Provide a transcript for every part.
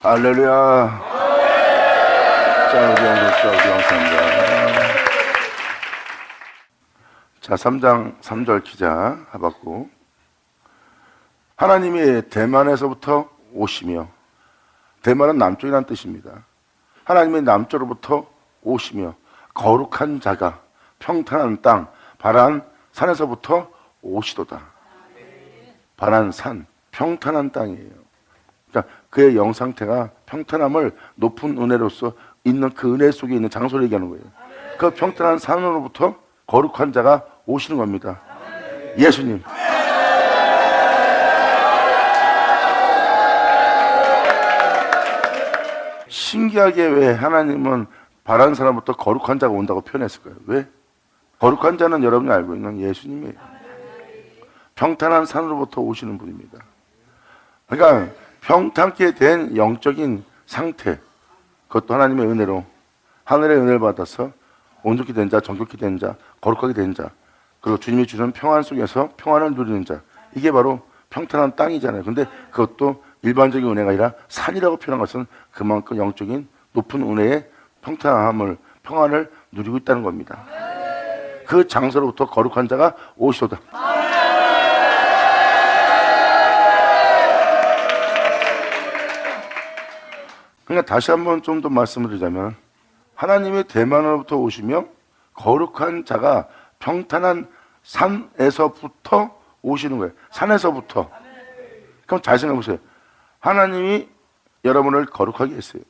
할렐루야. 자, 우리 감사합니다. 자, 3장 3절 기자 하박국. 하나님이 대만에서부터 오시며, 대만은 남쪽이라는 뜻입니다. 하나님이 남쪽으로부터 오시며 거룩한 자가 평탄한 땅 바란 산에서부터 오시도다. 바란 산, 평탄한 땅이에요. 그러니까 그의 영 상태가 평탄함을 높은 은혜로서 있는 그 은혜 속에 있는 장소를 얘기하는 거예요. 그 평탄한 산으로부터 거룩한 자가 오시는 겁니다. 예수님. 신기하게 왜 하나님은 바란 사람부터 거룩한 자가 온다고 표현했을까요? 왜? 거룩한 자는 여러분이 알고 있는 예수님이에요. 평탄한 산으로부터 오시는 분입니다. 그러니까 평탄케 된 영적인 상태, 그것도 하나님의 은혜로, 하늘의 은혜를 받아서 온전히 된 자, 정결히 된 자, 거룩하게 된 자, 그리고 주님이 주는 평안 속에서 평안을 누리는 자, 이게 바로 평탄한 땅이잖아요. 근데 그것도 일반적인 은혜가 아니라 산이라고 표현한 것은 그만큼 영적인 높은 은혜의 평탄함을, 평안을 누리고 있다는 겁니다. 그 장소로부터 거룩한 자가 오시도다. 그러니까 다시 한번 좀 더 말씀을 드리자면, 하나님의 대만으로부터 오시며 거룩한 자가 평탄한 산에서부터 오시는 거예요. 산에서부터. 그럼 잘 생각해 보세요. 하나님이 여러분을 거룩하게 했어요.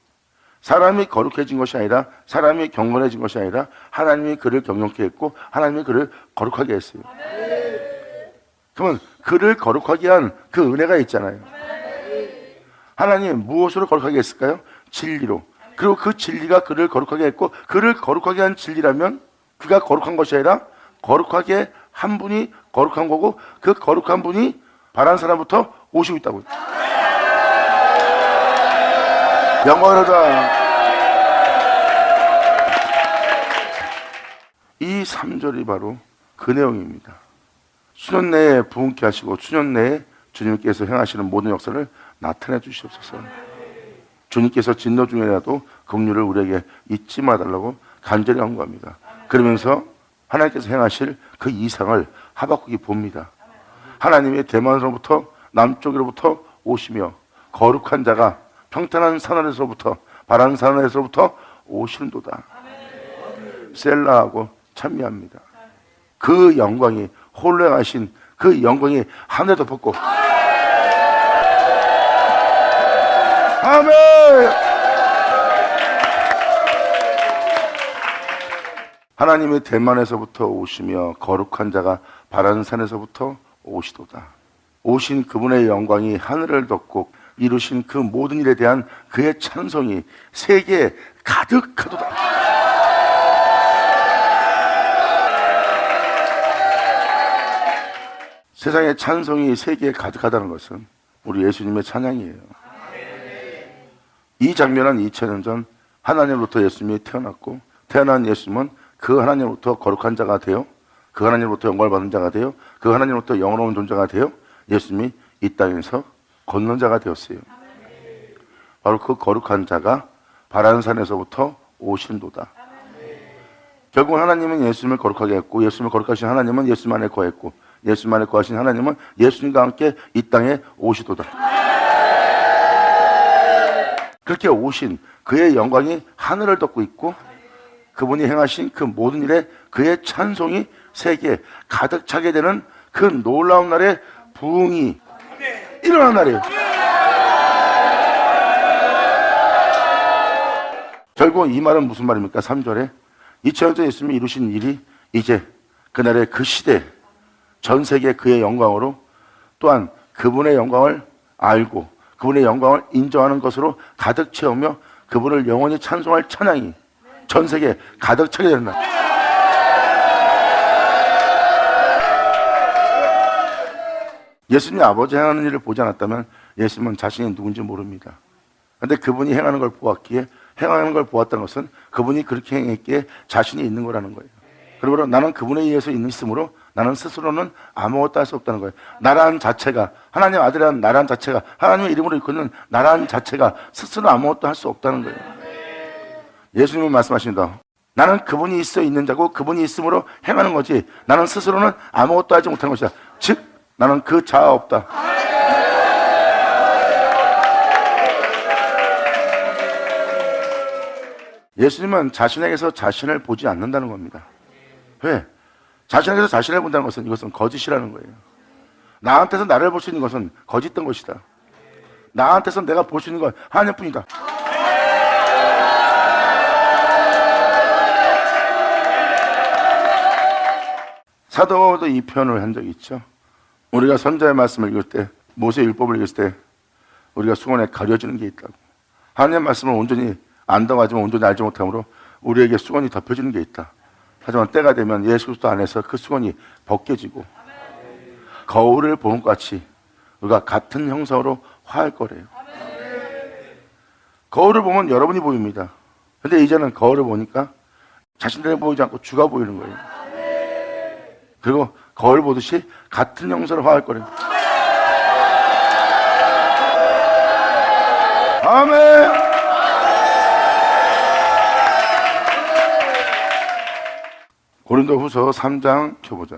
사람이 거룩해진 것이 아니라, 사람이 경건해진 것이 아니라 하나님이 그를 경건케 했고 하나님이 그를 거룩하게 했어요. 그러면 그를 거룩하게 한 그 은혜가 있잖아요. 하나님 무엇으로 거룩하게 했을까요? 진리로. 그리고 그 진리가 그를 거룩하게 했고, 그를 거룩하게 한 진리라면 그가 거룩한 것이 아니라 거룩하게 한 분이 거룩한 거고, 그 거룩한 분이 바란 사람부터 오시고 있다고요. 영원하다. 이 3절이 바로 그 내용입니다. 수년 내에 부흥케 하시고 수년 내에 주님께서 행하시는 모든 역사를 나타내 주시옵소서. 주님께서 진노 중에라도 긍휼을 우리에게 잊지 말달라고 간절히 간구합니다. 그러면서 하나님께서 행하실 그 이상을 하박국이 봅니다. 하나님의 대만으로부터 남쪽으로부터 오시며 거룩한 자가 평탄한 산하에서부터 바란 산하에서부터 오시는도다. 셀라하고 찬미합니다. 그 영광이 홀로하신 그 영광이 하늘에 덮었고, 아멘. 하나님의 대만에서부터 오시며 거룩한 자가 바란 산에서부터 오시도다. 오신 그분의 영광이 하늘을 덮고 이루신 그 모든 일에 대한 그의 찬송이 세계에 가득하도다. 세상의 찬송이 세계에 가득하다는 것은 우리 예수님의 찬양이에요. 이 장면은 2000년 전 하나님으로부터 예수님이 태어났고, 태어난 예수님은 그 하나님으로부터 거룩한 자가 되어, 그 하나님으로부터 영광을 받은 자가 되어, 그 하나님으로부터 영원한 존재가 되어 예수님이 이 땅에서 걷는 자가 되었어요. 바로 그 거룩한 자가 바란 산에서부터 오신도다. 결국은 하나님은 예수님을 거룩하게 했고, 예수님을 거룩하신 하나님은 예수님 안에 거했고, 예수님 안에 거하신 하나님은 예수님과 함께 이 땅에 오시도다. 그렇게 오신 그의 영광이 하늘을 덮고 있고, 그분이 행하신 그 모든 일에 그의 찬송이 세계에 가득 차게 되는 그 놀라운 날에 부흥이 일어난 날이에요. 결국 이 말은 무슨 말입니까? 3절에 2000년 전 예수님이 이루신 일이 이제 그날의 그 시대 전 세계 그의 영광으로, 또한 그분의 영광을 알고 그분의 영광을 인정하는 것으로 가득 채우며 그분을 영원히 찬송할 찬양이 전 세계에 가득 차게 되는 날. 예수님이 아버지 행하는 일을 보지 않았다면 예수님은 자신이 누군지 모릅니다. 그런데 그분이 행하는 걸 보았기에, 행하는 걸 보았다는 것은 그분이 그렇게 행했기에 자신이 있는 거라는 거예요. 그러므로 나는 그분에 의해서 있으므로 나는 스스로는 아무것도 할 수 없다는 거예요. 나라는 자체가, 하나님 아들이라는 나라는 자체가, 하나님의 이름으로 이끄는 나라는 자체가 스스로 아무것도 할 수 없다는 거예요. 예수님은 말씀하십니다. 나는 그분이 있어 있는 자고 그분이 있음으로 행하는 거지 나는 스스로는 아무것도 하지 못하는 것이다. 즉 나는 그 자아 없다. 예수님은 자신에게서 자신을 보지 않는다는 겁니다. 왜? 자신에게서 자신을 본다는 것은 이것은 거짓이라는 거예요. 나한테서 나를 볼 수 있는 것은 거짓된 것이다. 나한테서 내가 볼 수 있는 건 하나님뿐이다. 사도 바울도 이 표현을 한 적이 있죠. 우리가 선자의 말씀을 읽을 때, 모세의 율법을 읽을 때 우리가 수건에 가려지는 게 있다고. 하나님의 말씀을 온전히 안다고 하지만 온전히 알지 못함으로 우리에게 수건이 덮여지는 게 있다. 하지만 때가 되면 예수 그리스도 안에서 그 수건이 벗겨지고 거울을 보는 것 같이 우리가 같은 형상으로 화할 거래요. 거울을 보면 여러분이 보입니다. 근데 이제는 거울을 보니까 자신들이 보이지 않고 주가 보이는 거예요. 그리고 거울 보듯이 같은 형상으로 화할 거래요. 아멘. 고린도후서 3장 펴보자.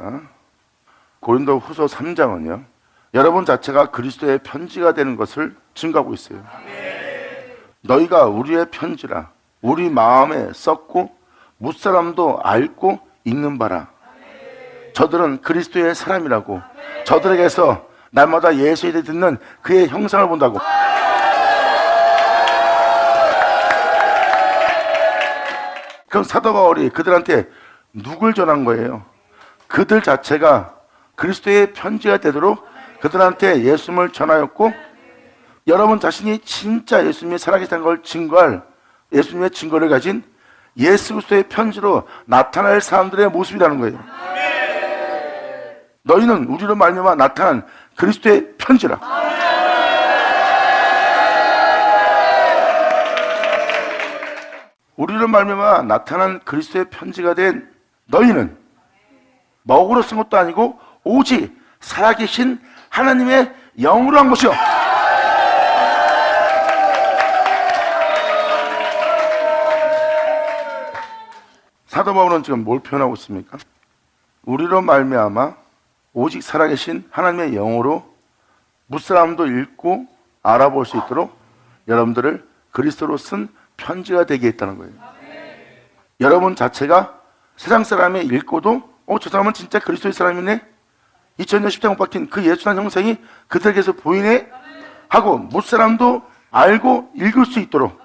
고린도후서 3장은요 여러분 자체가 그리스도의 편지가 되는 것을 증거하고 있어요. 너희가 우리의 편지라 우리 마음에 썼고 무사람도 알고 읽는 바라. 저들은 그리스도의 사람이라고 저들에게서 날마다 예수에 대해 듣는 그의 형상을 본다고. 그럼 사도 바울이 그들한테 누굴 전한 거예요? 그들 자체가 그리스도의 편지가 되도록 그들한테 예수님을 전하였고 여러분 자신이 진짜 예수님이 살아계신 걸 증거할 예수님의 증거를 가진 예수 그리스도의 편지로 나타날 사람들의 모습이라는 거예요. 너희는 우리로 말미암아 나타난 그리스도의 편지라. 우리로 말미암아 나타난 그리스도의 편지가 된 너희는 먹으로 쓴 것도 아니고 오직 살아계신 하나님의 영으로 한 것이요. 사도 바울은 지금 뭘 표현하고 있습니까? 우리로 말미암아 오직 살아계신 하나님의 영으로 무사람도 읽고 알아볼 수 있도록 여러분들을 그리스도로 쓴 편지가 되게 했다는 거예요. 여러분 자체가 세상 사람이 읽고도 저 사람은 진짜 그리스도의 사람이네, 2000년 십자가 못 박힌 그 예수란 형상이 그들에게서 보이네 하고 무사람도 알고 읽을 수 있도록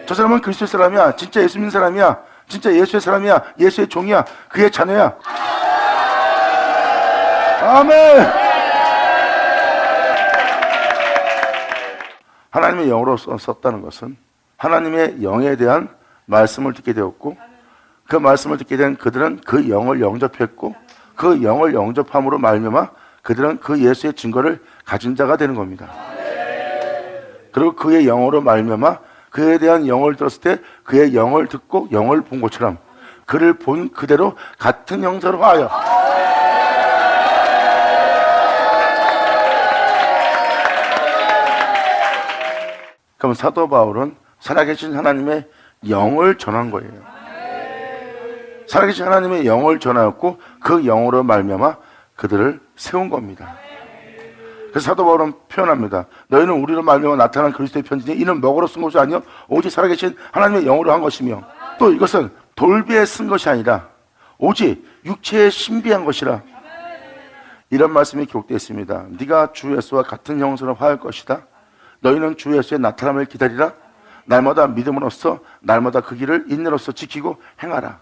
저 사람은 그리스도의 사람이야, 진짜 예수 믿는 사람이야, 진짜 예수의 사람이야, 예수의 종이야, 그의 자녀야. 아멘. 하나님의 영으로 썼다는 것은 하나님의 영에 대한 말씀을 듣게 되었고 그 말씀을 듣게 된 그들은 그 영을 영접했고 그 영을 영접함으로 말미암아 그들은 그 예수의 증거를 가진 자가 되는 겁니다. 그리고 그의 영으로 말미암아 그에 대한 영을 들었을 때 그의 영을 듣고 영을 본 것처럼 그를 본 그대로 같은 형상으로 하여 그럼 사도 바울은 살아계신 하나님의 영을 전한 거예요. 살아계신 하나님의 영을 전하였고 그 영으로 말미암아 그들을 세운 겁니다. 그래서 사도 바울은 표현합니다. 너희는 우리로 말미암아 나타난 그리스도의 편지니 이는 먹으로 쓴 것이 아니요 오직 살아계신 하나님의 영으로 한 것이며 또 이것은 돌비에 쓴 것이 아니라 오직 육체에 신비한 것이라. 이런 말씀이 기록되어 있습니다. 네가 주 예수와 같은 형상으로 화할 것이다. 너희는 주 예수의 나타남을 기다리라. 날마다 믿음으로써 날마다 그 길을 인내로써 지키고 행하라.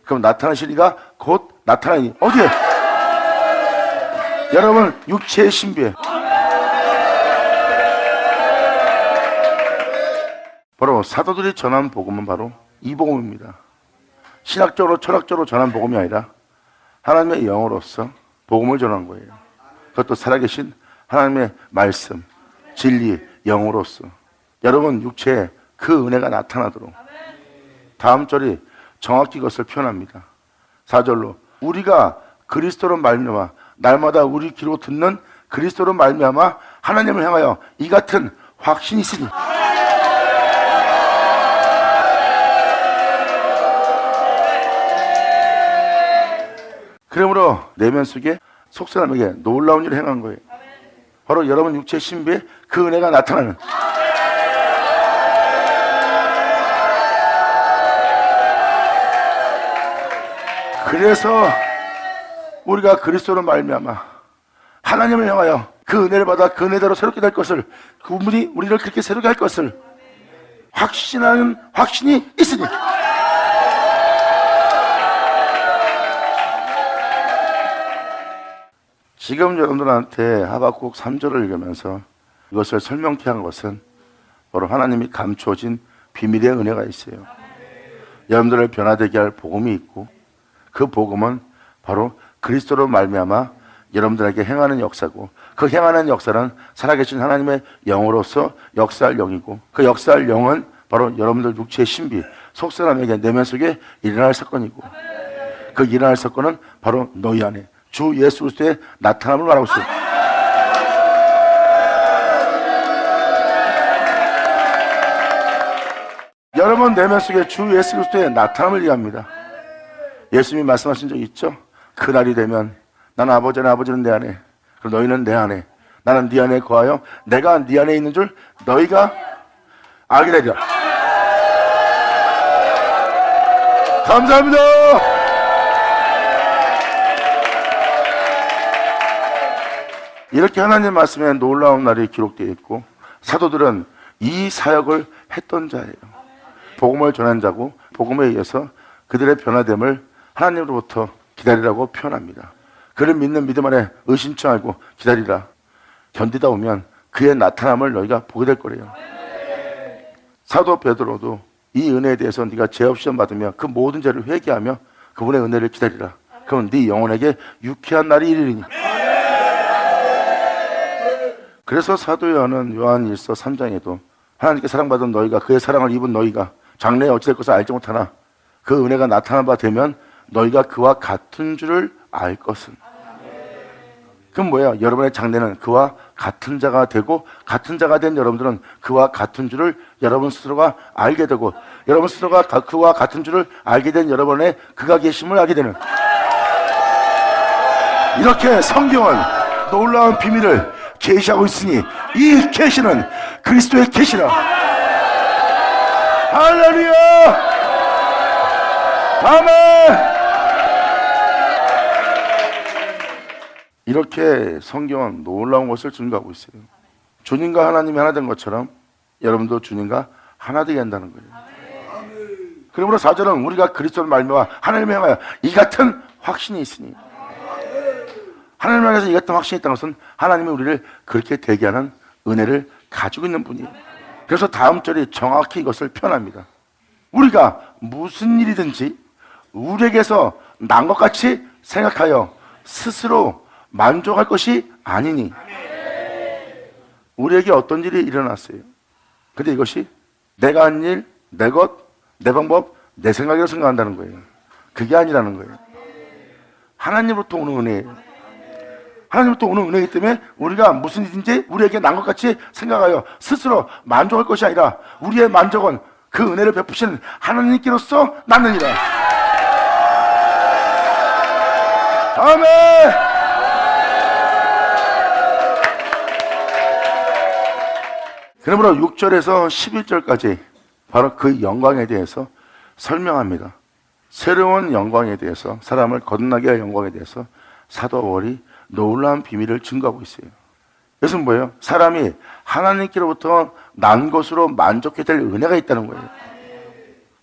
그럼 나타나실 이가 곧 나타나니 어디에? 여러분 육체의 신비에. 바로 사도들이 전한 복음은 바로 이 복음입니다. 신학적으로 철학적으로 전한 복음이 아니라 하나님의 영으로서 복음을 전한 거예요. 그것도 살아계신 하나님의 말씀, 진리, 영으로서 여러분 육체에 그 은혜가 나타나도록. 다음 절이 정확히 그것을 표현합니다. 4절로 우리가 그리스도로 말미암아 날마다 우리 귀로 듣는 그리스도로 말미암아 하나님을 향하여 이 같은 확신이 있으니 그러므로 내면 속에 속 사람에게 놀라운 일을 행한 거예요. 바로 여러분 육체의 신비에 그 은혜가 나타나는. 그래서 우리가 그리스도로 말미암아 하나님을 향하여 그 은혜를 받아 그 은혜대로 새롭게 될 것을, 그분이 우리를 그렇게 새롭게 할 것을 확신하는 확신이 있으니 지금 여러분들한테 하박국 3절을 읽으면서 이것을 설명케 한 것은 바로 하나님이 감추어진 비밀의 은혜가 있어요. 여러분들을 변화되게 할 복음이 있고 그 복음은 바로 그리스도로 말미암아 여러분들에게 행하는 역사고, 그 행하는 역사는 살아계신 하나님의 영으로서 역사할 영이고, 그 역사할 영은 바로 여러분들 육체의 신비, 속사람에게 내면 속에 일어날 사건이고, 그 일어날 사건은 바로 너희 안에 주 예수 그리스도의 나타남을 말하고 있어요. 여러분 내면 속에 주 예수 그리스도의 나타남을 얘기합니다. 예수님이 말씀하신 적 있죠? 그날이 되면 나는 아버지 안에, 아버지는 내 안에, 그리고 너희는 내 안에, 나는 네 안에 거하여 내가 네 안에 있는 줄 너희가 알게 되리라. 감사합니다. 이렇게 하나님 말씀에 놀라운 날이 기록되어 있고, 사도들은 이 사역을 했던 자예요. 복음을 전한 자고, 복음에 의해서 그들의 변화됨을 하나님으로부터 기다리라고 표현합니다. 그를 믿는 믿음 안에 의심치 말고 기다리라. 견디다 오면 그의 나타남을 너희가 보게 될 거래요. 사도 베드로도 이 은혜에 대해서 네가 죄업 시험 받으며 그 모든 죄를 회개하며 그분의 은혜를 기다리라. 그럼 네 영혼에게 유쾌한 날이 이르리니. 그래서 사도 요한일서 3장에도 하나님께 사랑받은 너희가, 그의 사랑을 입은 너희가 장래에 어찌 될 것을 알지 못하나 그 은혜가 나타난 바 되면 너희가 그와 같은 줄을 알 것은. 그럼 뭐야? 여러분의 장래는 그와 같은 자가 되고, 같은 자가 된 여러분들은 그와 같은 줄을 여러분 스스로가 알게 되고, 여러분 스스로가 그와 같은 줄을 알게 된 여러분의 그가 계심을 알게 되는, 이렇게 성경은 놀라운 비밀을 계시하고 있으니 이 계시는 그리스도의 계시라. 할렐루야. 아멘. 이렇게 성경은 놀라운 것을 증거하고 있어요. 주님과 하나님이 하나 된 것처럼 여러분도 주님과 하나 되게 한다는 거예요. 그러므로 4절은 우리가 그리스도를 말미암아 하나님을 향하여 이 같은 확신이 있으니, 하나님을 향해서 이 같은 확신이 있다는 것은 하나님이 우리를 그렇게 되게 하는 은혜를 가지고 있는 분이에요. 그래서 다음 절이 정확히 이것을 표현합니다. 우리가 무슨 일이든지 우리에게서 난 것 같이 생각하여 스스로 만족할 것이 아니니. 우리에게 어떤 일이 일어났어요. 근데 이것이 내가 한 일, 내 것, 내 방법, 내 생각이라고 생각한다는 거예요. 그게 아니라는 거예요. 하나님으로부터 오는 은혜예요. 하나님으로부터 오는 은혜이기 때문에 우리가 무슨 일인지 우리에게 난 것 같이 생각하여 스스로 만족할 것이 아니라 우리의 만족은 그 은혜를 베푸시는 하나님께로서 낳느니라. 아멘. 그러므로 6절에서 11절까지 바로 그 영광에 대해서 설명합니다. 새로운 영광에 대해서, 사람을 거듭나게 할 영광에 대해서 사도 바울이 놀라운 비밀을 증거하고 있어요. 그것은 뭐예요? 사람이 하나님께로부터 난 것으로 만족해야 될 은혜가 있다는 거예요.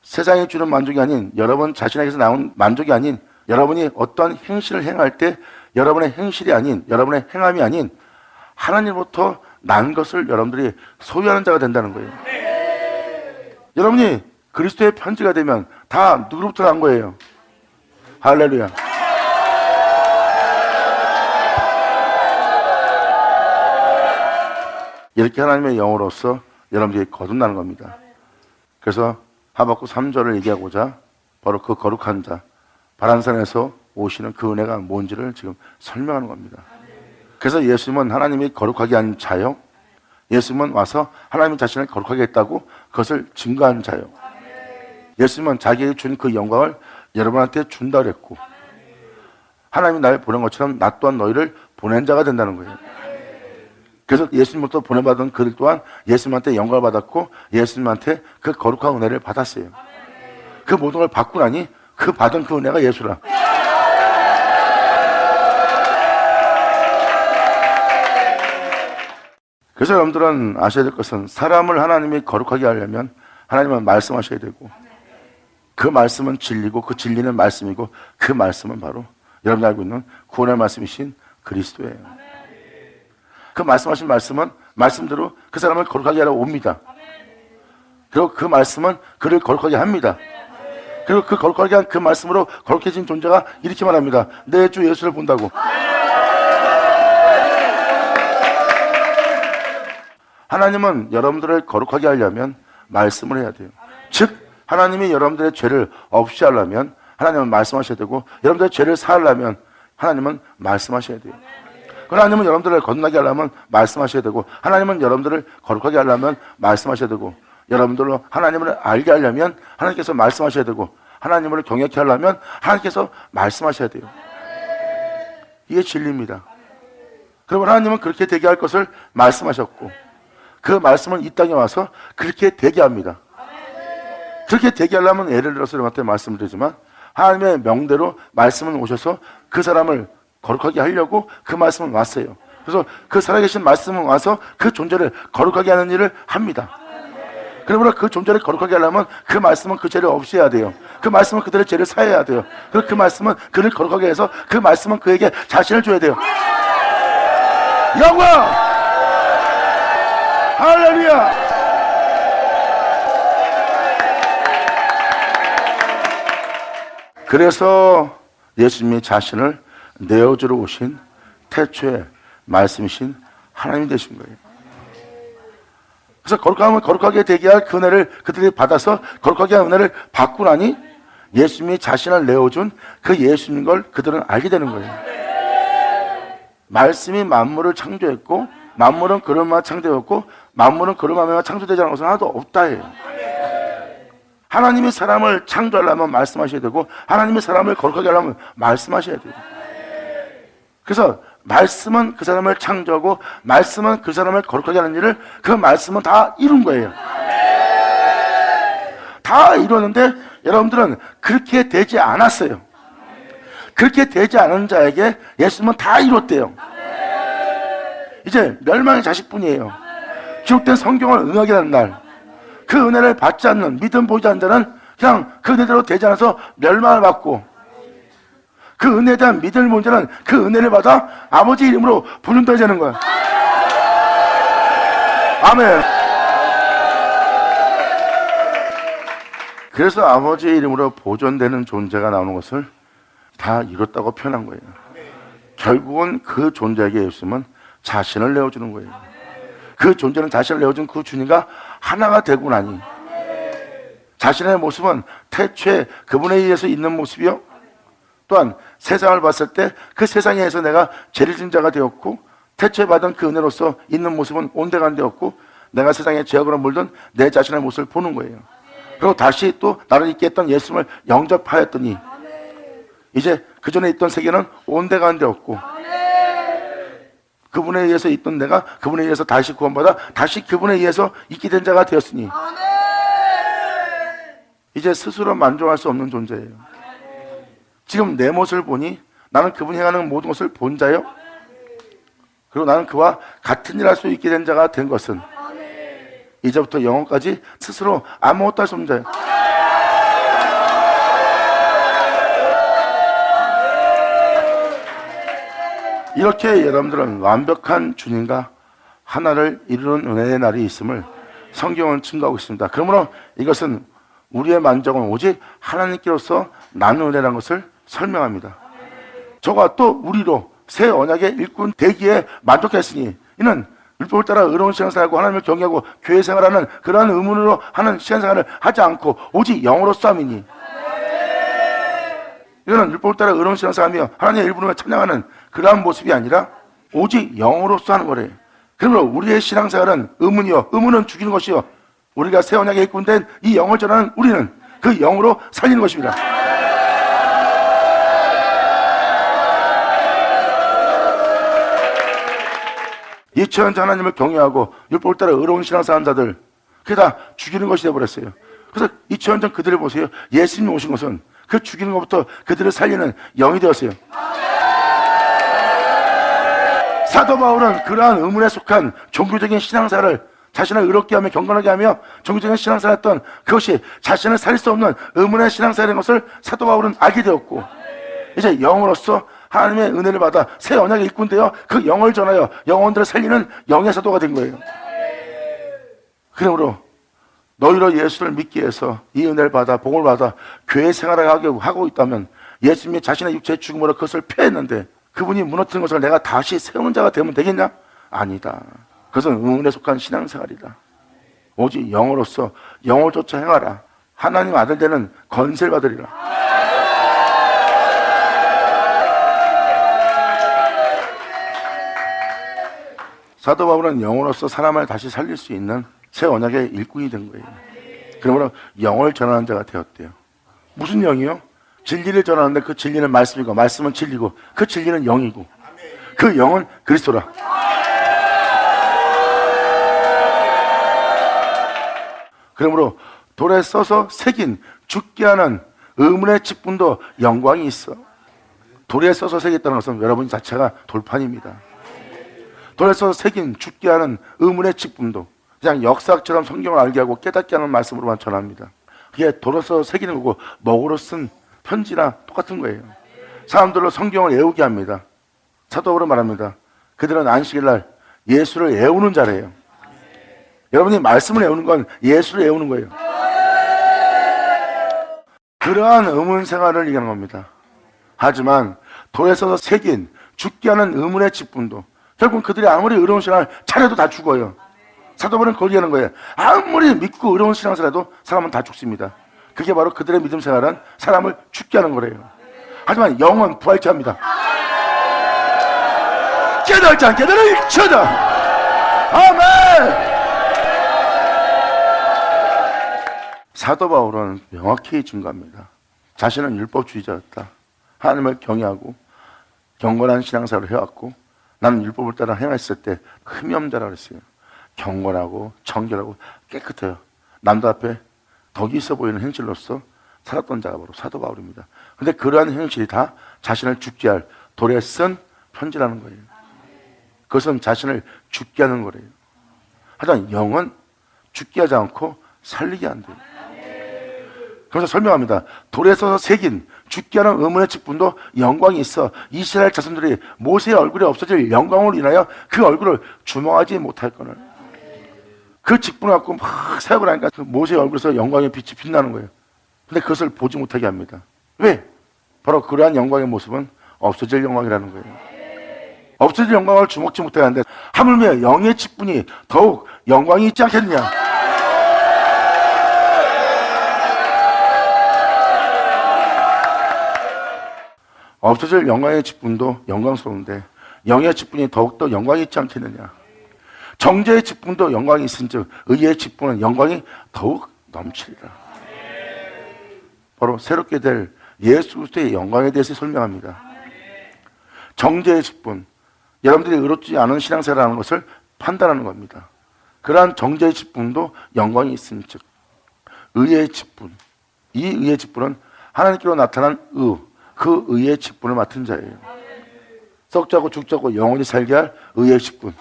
세상이 주는 만족이 아닌, 여러분 자신에게서 나온 만족이 아닌, 여러분이 어떤 행실을 행할 때 여러분의 행실이 아닌, 여러분의 행함이 아닌 하나님으로부터 난 것을 여러분들이 소유하는 자가 된다는 거예요. 여러분이 그리스도의 편지가 되면 다 누구로부터 난 거예요? 할렐루야. 이렇게 하나님의 영으로서 여러분들이 거듭나는 겁니다. 그래서 하박국 3절을 얘기하고자 바로 그 거룩한 자, 바란산에서 오시는 그 은혜가 뭔지를 지금 설명하는 겁니다. 그래서 예수님은 하나님이 거룩하게 한 자요, 예수님은 와서 하나님 자신을 거룩하게 했다고 그것을 증거하는 자요, 예수님은 자기에게 준 그 영광을 여러분한테 준다 그랬고, 하나님이 날 보낸 것처럼 나 또한 너희를 보낸 자가 된다는 거예요. 그래서 예수님부터 보내받은 그들 또한 예수님한테 영광을 받았고 예수님한테 그 거룩한 은혜를 받았어요. 그 모든 걸 받고 나니 그 받은 그 은혜가 예수라. 그래서 여러분들은 아셔야 될 것은, 사람을 하나님이 거룩하게 하려면 하나님은 말씀하셔야 되고, 그 말씀은 진리고 그 진리는 말씀이고, 그 말씀은 바로 여러분이 알고 있는 구원의 말씀이신 그리스도예요. 그 말씀하신 말씀은 말씀대로 그 사람을 거룩하게 하러 옵니다. 그리고 그 말씀은 그를 거룩하게 합니다. 그리고 그 거룩하게 한 그 말씀으로 거룩해진 존재가 이렇게 말합니다. 내 주 예수를 본다고. 하나님은 여러분들을 거룩하게 하려면 말씀을 해야 돼요. 즉 하나님이 여러분들의 죄를 없이 하려면 하나님은 말씀하셔야 되고, 여러분들의 죄를 사하려면 하나님은 말씀하셔야 돼요. 하나님은 여러분들을 거듭나게 하려면 말씀하셔야 되고, 하나님은 여러분들을 거룩하게 하려면 말씀하셔야 되고, 여러분들로 하나님을 알게 하려면 하나님께서 말씀하셔야 되고, 하나님을 경외케 하려면 하나님께서 말씀하셔야 돼요. 이게 진리입니다. 그러면 하나님은 그렇게 되게 할 것을 말씀하셨고, 그 말씀은 이 땅에 와서 그렇게 되게 합니다. 그렇게 되게 하려면 예를 들어서 여러분한테 말씀드리지만, 하나님의 명대로 말씀은 오셔서 그 사람을 거룩하게 하려고 그 말씀은 왔어요. 그래서 그 살아계신 말씀은 와서 그 존재를 거룩하게 하는 일을 합니다. 그러므로 그 존재를 거룩하게 하려면 그 말씀은 그 죄를 없애야 돼요. 그 말씀은 그들의 죄를 사해야 돼요. 그리고 그 말씀은 그를 거룩하게 해서 그 말씀은 그에게 자신을 줘야 돼요. 영광! 할렐루야! 그래서 예수님이 자신을 내어주러 오신 태초의 말씀이신 하나님이 되신 거예요. 그래서 거룩하면 거룩하게 되게 할 그 은혜를 그들이 받아서 거룩하게 한 은혜를 받고 나니 예수님이 자신을 내어준 그 예수님인 걸 그들은 알게 되는 거예요. 말씀이 만물을 창조했고, 만물은 그릇만 창조했고, 만물은 그릇만 창조되지 않은 것은 하나도 없다 해요. 하나님이 사람을 창조하려면 말씀하셔야 되고, 하나님이 사람을 거룩하게 하려면 말씀하셔야 돼요. 그래서 말씀은 그 사람을 창조하고, 말씀은 그 사람을 거룩하게 하는 일을, 그 말씀은 다 이룬 거예요. 다 이뤘는데 여러분들은 그렇게 되지 않았어요. 그렇게 되지 않은 자에게 예수님은 다 이뤘대요. 이제 멸망의 자식뿐이에요. 기록된 성경을 응하게 하는 날, 그 은혜를 받지 않는, 믿음 보이지 않는 자는 그냥 그 은혜대로 되지 않아서 멸망을 받고, 그 은혜에 대한 믿음을 보는 자는 그 은혜를 받아 아버지 이름으로 부른다 되는 거야. 아멘. 그래서 아버지의 이름으로 보존되는 존재가 나오는 것을 다 이뤘다고 표현한 거예요. 결국은 그 존재에게 예수님은 자신을 내어주는 거예요. 그 존재는 자신을 내어준 그 주님과 하나가 되고 나니 자신의 모습은 태초에 그분에 의해서 있는 모습이요, 또한 세상을 봤을 때 그 세상에 의해서 내가 죄를 진 자가 되었고, 태초에 받은 그 은혜로서 있는 모습은 온데간 되었고, 내가 세상에 죄악으로 물든 내 자신의 모습을 보는 거예요. 그리고 다시 또 나를 있게 했던 예수님을 영접하였더니 이제 그 전에 있던 세계는 온데간 되었고, 그분에 의해서 있던 내가 그분에 의해서 다시 구원받아 다시 그분에 의해서 있게 된 자가 되었으니 이제 스스로 만족할 수 없는 존재예요. 지금 내 모습을 보니 나는 그분이 행하는 모든 것을 본 자요, 그리고 나는 그와 같은 일 할 수 있게 된 자가 된 것은 이제부터 영원까지 스스로 아무것도 할 수 없는 자예요. 이렇게 여러분들은 완벽한 주님과 하나를 이루는 은혜의 날이 있음을 성경은 증거하고 있습니다. 그러므로 이것은 우리의 만족은 오직 하나님께로서 나는 은혜라는 것을 설명합니다. 저가 또 우리로 새 언약의 일꾼 되기에 만족했으니 이는 율법을 따라 의로운 신앙생활하고 하나님을 경외하고 교회 생활하는 그러한 의문으로 하는 신앙생활을 하지 않고 오직 영으로 싸움이니, 이거는 율법을 따라 의로운 신앙생활하며 하나님의 일부러 찬양하는 그러한 모습이 아니라 오직 영으로서 하는 거래요. 그러므로 우리의 신앙생활은 의문이요, 의문은 죽이는 것이요, 우리가 새 언약의 일꾼된 이 영을 전하는 우리는 그 영으로 살리는 것입니다. 이천년 하나님을 경외하고 율법을 따라 의로운 신앙생활하는 자들, 그게 다 죽이는 것이 되어버렸어요. 그래서 2000년 전 그들을 보세요. 예수님이 오신 것은 그 죽이는 것부터 그들을 살리는 영이 되었어요. 사도 바울은 그러한 의문에 속한 종교적인 신앙사를 자신을 의롭게 하며 경건하게 하며 종교적인 신앙사를 했던 그것이 자신을 살릴 수 없는 의문의 신앙사라는 것을 사도 바울은 알게 되었고, 이제 영으로서 하나님의 은혜를 받아 새 언약의 일꾼 되어 그 영을 전하여 영혼들을 살리는 영의 사도가 된 거예요. 그러므로 너희로 예수를 믿기 위해서 이 은혜를 받아 복을 받아 교회 생활을 하고 있다면, 예수님이 자신의 육체의 죽음으로 그것을 폐했는데 그분이 무너뜨린 것을 내가 다시 세우는 자가 되면 되겠냐? 아니다. 그것은 의문에 속한 신앙생활이다. 오직 영으로서 영을 쫓아 행하라. 하나님 아들 되는 건세를 받으리라. 사도 바울은 영으로서 사람을 다시 살릴 수 있는 새 언약의 일꾼이 된 거예요. 그러므로 영을 전하는 자가 되었대요. 무슨 영이요? 진리를 전하는데 그 진리는 말씀이고 말씀은 진리고 그 진리는 영이고 그 영은 그리스도라. 그러므로 돌에 써서 새긴 죽게 하는 의문의 직분도 영광이 있어. 돌에 써서 새겼다는 것은 여러분 자체가 돌판입니다. 돌에 써서 새긴 죽게 하는 의문의 직분도 그냥 역사학처럼 성경을 알게 하고 깨닫게 하는 말씀으로만 전합니다. 그게 돌에 써서 새기는 거고 먹으로 쓴 편지나 똑같은 거예요. 사람들로 성경을 애우게 합니다. 사도 바울은 말합니다. 그들은 안식일 날 예수를 애우는 자래요. 여러분이 말씀을 애우는 건 예수를 애우는 거예요. 그러한 의문 생활을 얘기하는 겁니다. 하지만 돌에 써서 새긴 죽게 하는 의문의 직분도 결국 그들이 아무리 의로운 신앙을 차려도 다 죽어요. 사도 바울은 그걸 얘기하는 거예요. 아무리 믿고 의로운 신앙을 해도 사람은 다 죽습니다. 그게 바로 그들의 믿음 생활은 사람을 죽게 하는 거래요. 하지만 영은 부활케 합니다. 깨달지 않게 되는 일처다. 아멘. 사도 바울은 명확히 증거합니다. 자신은 율법주의자였다. 하나님을 경외하고 경건한 신앙생활을 해왔고 나는 율법을 따라 행했을 때 흠이 없는 자라고 그랬어요. 경건하고 정결하고 깨끗해요. 남들 앞에 덕이 있어 보이는 행실로서 살았던 자가 바로 사도 바울입니다. 근데 그러한 행실이 다 자신을 죽게 할 돌에 쓴 편지라는 거예요. 그것은 자신을 죽게 하는 거래요. 하지만 영은 죽게 하지 않고 살리게 한대요. 그래서 설명합니다. 돌에 써서 새긴 죽게 하는 의문의 직분도 영광이 있어 이스라엘 자손들이 모세의 얼굴이 없어질 영광으로 인하여 그 얼굴을 주목하지 못할 거는, 그 직분을 갖고 막 사역을 하니까 그 모세의 얼굴에서 영광의 빛이 빛나는 거예요. 근데 그것을 보지 못하게 합니다. 왜? 바로 그러한 영광의 모습은 없어질 영광이라는 거예요. 없어질 영광을 주목지 못하게 하는데 하물며 영의 직분이 더욱 영광이 있지 않겠느냐. 없어질 영광의 직분도 영광스러운데 영의 직분이 더욱더 영광이 있지 않겠느냐. 정죄의 직분도 영광이 있은즉 의의 직분은 영광이 더욱 넘치리라. 바로 새롭게 될 예수 그리스도의 영광에 대해서 설명합니다. 정죄의 직분, 여러분들이 의롭지 않은 신앙생활을 하는 것을 판단하는 겁니다. 그러한 정죄의 직분도 영광이 있은즉 의의 직분, 이 의의 직분은 하나님께로 나타난 그 의의 직분을 맡은 자예요. 썩자고 죽자고 영원히 살게 할 의의 직분.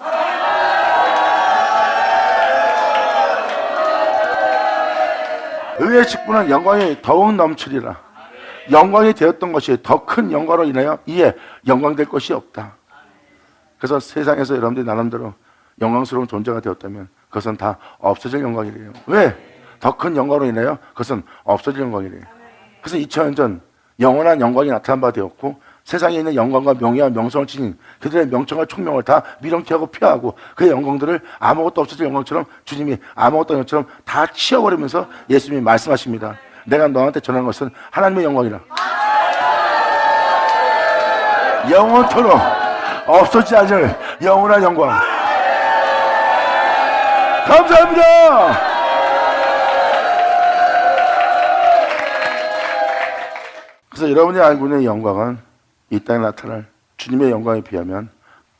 의의 직분은 영광이 더욱 넘치리라. 영광이 되었던 것이 더 큰 영광으로 인하여 이에 영광될 것이 없다. 그래서 세상에서 여러분들이 나름대로 영광스러운 존재가 되었다면 그것은 다 없어질 영광이래요. 왜? 더 큰 영광으로 인하여 그것은 없어질 영광이래요. 그래서 2000년 전 영원한 영광이 나타난 바 되었고 세상에 있는 영광과 명예와 명성을 지닌 그들의 명청과 총명을 다 미련케 하고 피하고 그의 영광들을 아무것도 없어질 영광처럼 주님이 아무것도 아닌 것처럼 다 치워버리면서 예수님이 말씀하십니다. 내가 너한테 전하는 것은 하나님의 영광이라. 영원토록 없어지지 않을 영원한 영광. 감사합니다. 그래서 여러분이 알고 있는 영광은 이 땅에 나타날 주님의 영광에 비하면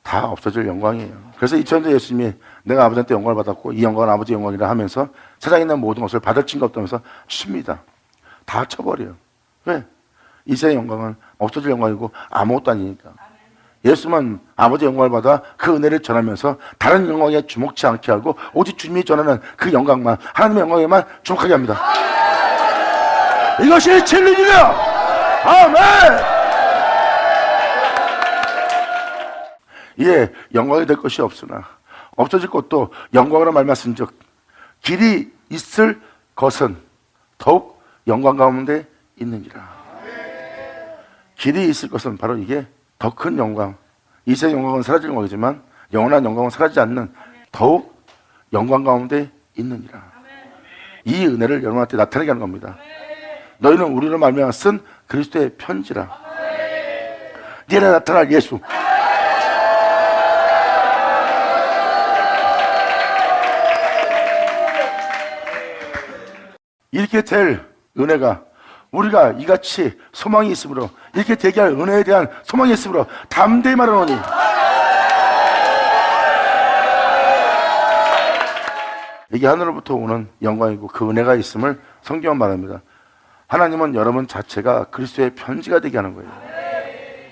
다 없어질 영광이에요. 그래서 2000년 예수님이 내가 아버지한테 영광을 받았고 이 영광은 아버지 영광이라 하면서 세상에 있는 모든 것을 받을 증거 없다면서 칩니다. 다 쳐버려요. 왜? 이 세상의 영광은 없어질 영광이고 아무것도 아니니까. 예수만 아버지 영광을 받아 그 은혜를 전하면서 다른 영광에 주목치 않게 하고 오직 주님이 전하는 그 영광만, 하나님의 영광에만 주목하게 합니다. 이것이 진리니라. 아멘. 이에 영광이 될 것이 없으나 없어질 것도 영광으로 말씀하신즉 길이 있을 것은 더욱 영광 가운데 있느니라. 길이 있을 것은 바로 이게 더 큰 영광. 이 세상 영광은 사라질 영광이지만 영원한 영광은 사라지지 않는 더욱 영광 가운데 있느니라. 이 은혜를 여러분한테 나타내게 하는 겁니다. 너희는 우리로 말미암아 쓴 그리스도의 편지라. 네 안에 나타날 예수. 이렇게 될 은혜가 우리가 이같이 소망이 있으므로 이렇게 되게 할 은혜에 대한 소망이 있으므로 담대히 말하노니 이게 하늘로부터 오는 영광이고 그 은혜가 있음을 성경은 말합니다. 하나님은 여러분 자체가 그리스도의 편지가 되게 하는 거예요.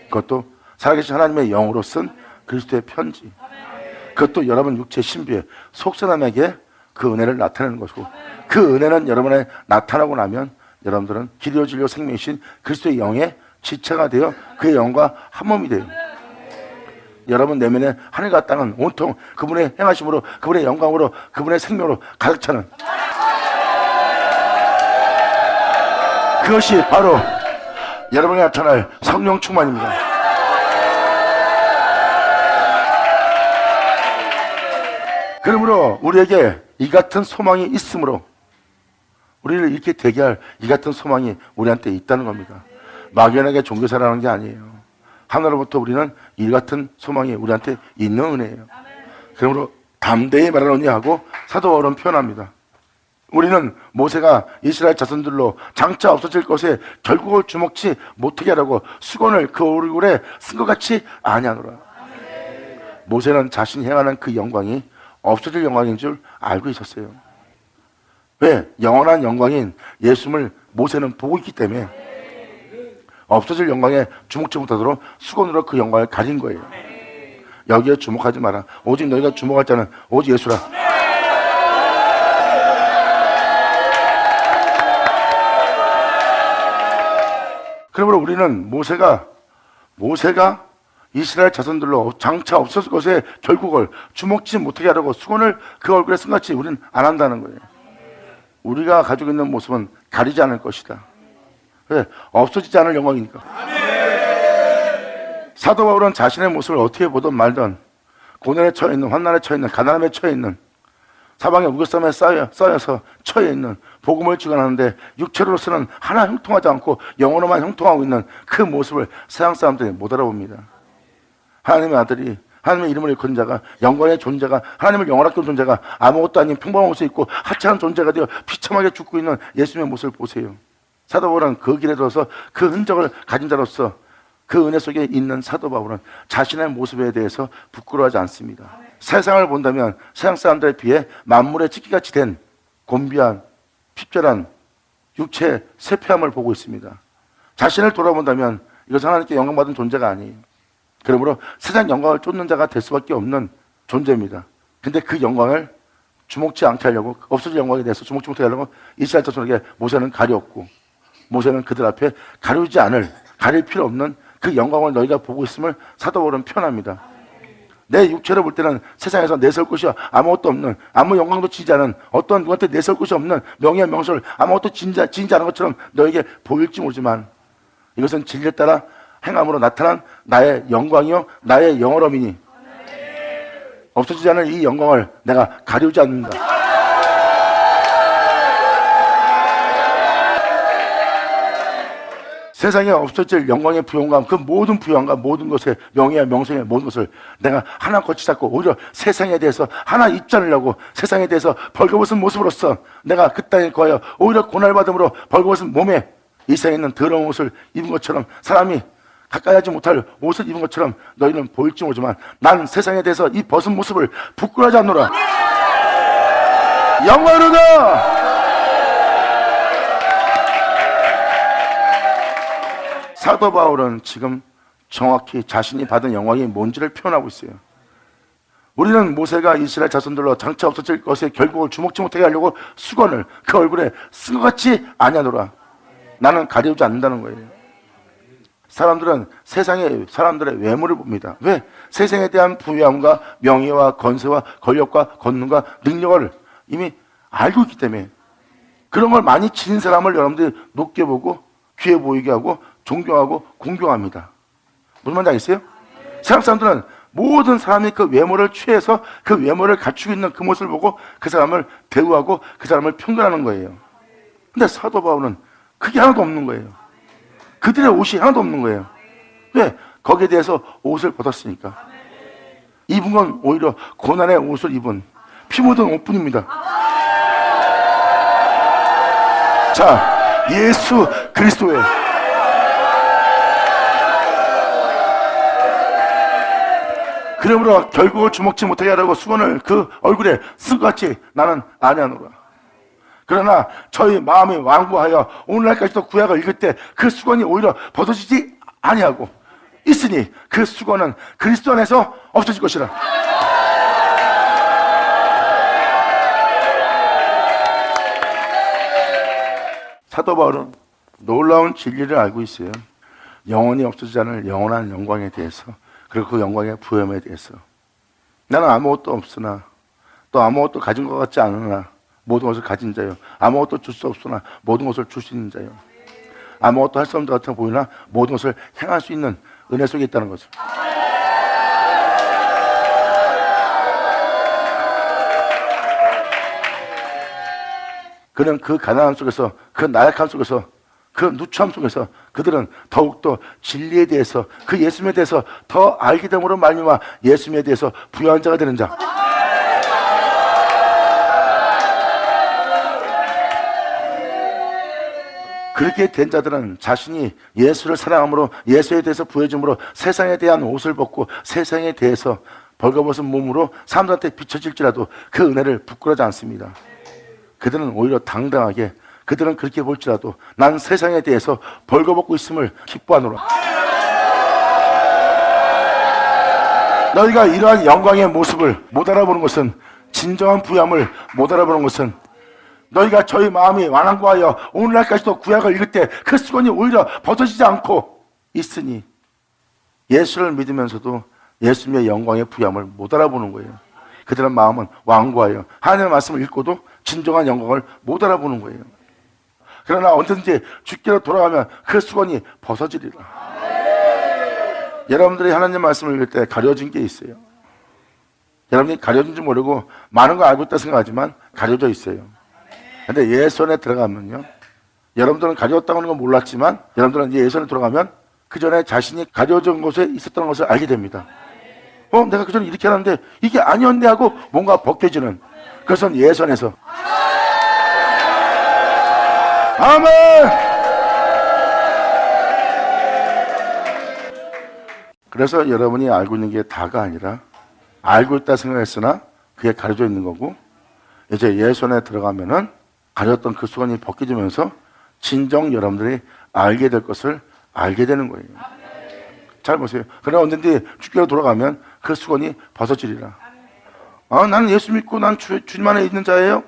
그것도 살아계신 하나님의 영으로 쓴 그리스도의 편지. 그것도 여러분 육체 신비에 속사람에게 그 은혜를 나타내는 것이고 그 은혜는 여러분에 나타나고 나면 여러분들은 길이요 진리요 생명이신 그리스도의 영의 지체가 되어 그의 영과 한 몸이 돼요. 여러분 내면에 하늘과 땅은 온통 그분의 행하심으로 그분의 영광으로 그분의 생명으로 가득 차는 그것이 바로 여러분에 나타날 성령 충만입니다. 그러므로 우리에게 이 같은 소망이 있으므로 우리를 이렇게 되게 할 이 같은 소망이 우리한테 있다는 겁니다. 막연하게 종교사라는 게 아니에요. 하늘로부터 우리는 이 같은 소망이 우리한테 있는 은혜예요. 그러므로 담대히 말하노니 하고 사도 바울은 표현합니다. 우리는 모세가 이스라엘 자손들로 장차 없어질 것에 결국을 주목치 못하게 하라고 수건을 그 얼굴에 쓴 것 같이 아니하노라. 모세는 자신이 행하는 그 영광이 없어질 영광인 줄 알고 있었어요. 왜? 영원한 영광인 예수님을 모세는 보고 있기 때문에 없어질 영광에 주목치 못하도록 수건으로 그 영광을 가린 거예요. 여기에 주목하지 마라. 오직 너희가 주목할 자는 오직 예수라. 그러므로 우리는 모세가 이스라엘 자손들로 장차 없었을 것에 결국을 주목치 못하게 하려고 수건을 그 얼굴에 쓴 같이 우리는 안 한다는 거예요. 우리가 가지고 있는 모습은 가리지 않을 것이다. 왜? 없어지지 않을 영광이니까. 사도 바울은 자신의 모습을 어떻게 보든 말든 고난에 처해 있는, 환난에 처해 있는, 가난함에 처해 있는, 사방의 우겨쌈에 쌓여서 처해 있는 복음을 주관하는데 육체로서는 하나 형통하지 않고 영어로만 형통하고 있는 그 모습을 세상 사람들이 못 알아봅니다. 하나님의 아들이, 하나님의 이름을 일컫는 자가, 영광의 존재가, 하나님을 영원하게 존재가 아무것도 아닌 평범한 옷을 입고 하찮은 존재가 되어 비참하게 죽고 있는 예수님의 모습을 보세요. 사도 바울은 그 길에 들어서 그 흔적을 가진 자로서 그 은혜 속에 있는 사도 바울은 자신의 모습에 대해서 부끄러워하지 않습니다. 세상을 본다면 세상 사람들에 비해 만물의 찢기같이 된 곤비한 핍절한 육체의 쇠폐함을 보고 있습니다. 자신을 돌아본다면 이것은 하나님께 영광받은 존재가 아니에요. 그러므로 세상 영광을 쫓는 자가 될 수밖에 없는 존재입니다. 근데 그 영광을 주목치 않게 하려고, 없어질 영광에 대해서 주목치 못하게 하려고 이스라엘 자손에게 모세는 가렸고, 모세는 그들 앞에 가릴 필요 없는 그 영광을 너희가 보고 있음을 사도 바울은 표현합니다. 내 육체로 볼 때는 세상에서 내세울 것이 아무것도 없는, 아무 영광도 지니지 않은, 어떤 누구한테 내세울 것이 없는 명예 명설 아무것도 지니지 않은 것처럼 너에게 보일지 모르지만 이것은 진리에 따라 행함으로 나타난 나의 영광이요 나의 영원함이니 없어지지 않은 이 영광을 내가 가리우지 않는다. 세상에 없어질 영광의 부요함과 그 모든 부요함과 모든 것에 명예와 명성의 모든 것을 내가 하나 거치 잡고 오히려 세상에 대해서 하나 입지 않으려고 세상에 대해서 벌거벗은 모습으로서 내가 그 땅에 거하여 오히려 고난받음으로 벌거벗은 몸에 이 세상에 있는 더러운 옷을 입은 것처럼 사람이 가까이 하지 못할 옷을 입은 것처럼 너희는 보일지 모르지만 난 세상에 대해서 이 벗은 모습을 부끄러워하지 않노라. 영광으로다. 사도 바울은 지금 정확히 자신이 받은 영광이 뭔지를 표현하고 있어요. 우리는 모세가 이스라엘 자손들로 장차 없어질 것에 결국을 주목지 못하게 하려고 수건을 그 얼굴에 쓴 것 같지 아니하노라. 나는 가려우지 않는다는 거예요. 사람들은 세상의 사람들의 외모를 봅니다. 왜? 세상에 대한 부유함과 명예와 건세와 권력과 권능과 능력을 이미 알고 있기 때문에 그런 걸 많이 지닌 사람을 여러분들이 높게 보고 귀해 보이게 하고 존경하고 공경합니다. 무슨 말인지 알겠어요? 세상 사람들은 모든 사람이 그 외모를 취해서 그 외모를 갖추고 있는 그 모습을 보고 그 사람을 대우하고 그 사람을 평가하는 거예요. 근데 사도 바울은 그게 하나도 없는 거예요. 그들의 옷이 하나도 없는 거예요. 왜? 거기에 대해서 옷을 벗었으니까. 입은 건 오히려 고난의 옷을 입은 피 묻은 옷뿐입니다. 자, 예수 그리스도의 그러므로 결국을 주목지 못하게 하라고 수건을 그 얼굴에 쓴 것 같이 나는 아니하노라. 그러나 저희 마음이 완고하여 오늘날까지도 구약을 읽을 때 그 수건이 오히려 벗어지지 아니하고 있으니 그 수건은 그리스도 안에서 없어질 것이라. 사도 바울은 놀라운 진리를 알고 있어요. 영원히 없어지지 않을 영원한 영광에 대해서, 그리고 그 영광의 부요함에 대해서. 나는 아무것도 없으나 또 아무것도 가진 것 같지 않으나 모든 것을 가진 자요. 아무것도 줄 수 없으나 모든 것을 줄 수 있는 자요. 아무것도 할 수 없는 것 같아 보이나 모든 것을 행할 수 있는 은혜 속에 있다는 것을. 그는 그 가난함 속에서, 그 나약함 속에서, 그 누추함 속에서 그들은 더욱더 진리에 대해서, 그 예수님에 대해서 더 알게 됨으로 말미암아 예수님에 대해서 부유한 자가 되는 자. 그렇게 된 자들은 자신이 예수를 사랑함으로, 예수에 대해서 부여줌으로 세상에 대한 옷을 벗고 세상에 대해서 벌거벗은 몸으로 사람들한테 비춰질지라도 그 은혜를 부끄러워하지 않습니다. 그들은 오히려 당당하게, 그들은 그렇게 볼지라도 난 세상에 대해서 벌거벗고 있음을 기뻐하노라. 너희가 이러한 영광의 모습을 못 알아보는 것은, 진정한 부유함을 못 알아보는 것은, 너희가 저희 마음이 완고하여 오늘날까지도 구약을 읽을 때 그 수건이 오히려 벗어지지 않고 있으니 예수를 믿으면서도 예수님의 영광의 부유함을 못 알아보는 거예요. 그들은 마음은 완고하여 하나님의 말씀을 읽고도 진정한 영광을 못 알아보는 거예요. 그러나 언제든지 주께로 돌아가면 그 수건이 벗어지리라. 여러분들이 하나님 말씀을 읽을 때 가려진 게 있어요. 여러분이 가려진지 모르고 많은 거 알고 있다 생각하지만 가려져 있어요. 근데 예수 안에 들어가면요, 여러분들은 가려졌다고 하는 건 몰랐지만 여러분들은 이제 예수 안에 들어가면 그 전에 자신이 가려진 곳에 있었던 것을 알게 됩니다. 내가 그 전에 이렇게 하는데 이게 아니었네 하고 뭔가 벗겨지는, 그것은 예수 안에서. 아멘. 그래서 여러분이 알고 있는 게 다가 아니라 알고 있다 생각했으나 그게 가려져 있는 거고, 이제 예수 안에 들어가면은 가졌던 그 수건이 벗겨지면서 진정 여러분들이 알게 될 것을 알게 되는 거예요. 잘 보세요. 그러나 언제든지 주께로 돌아가면 그 수건이 벗어지리라. 나는 예수 믿고 난 주님 안에 있는 자예요.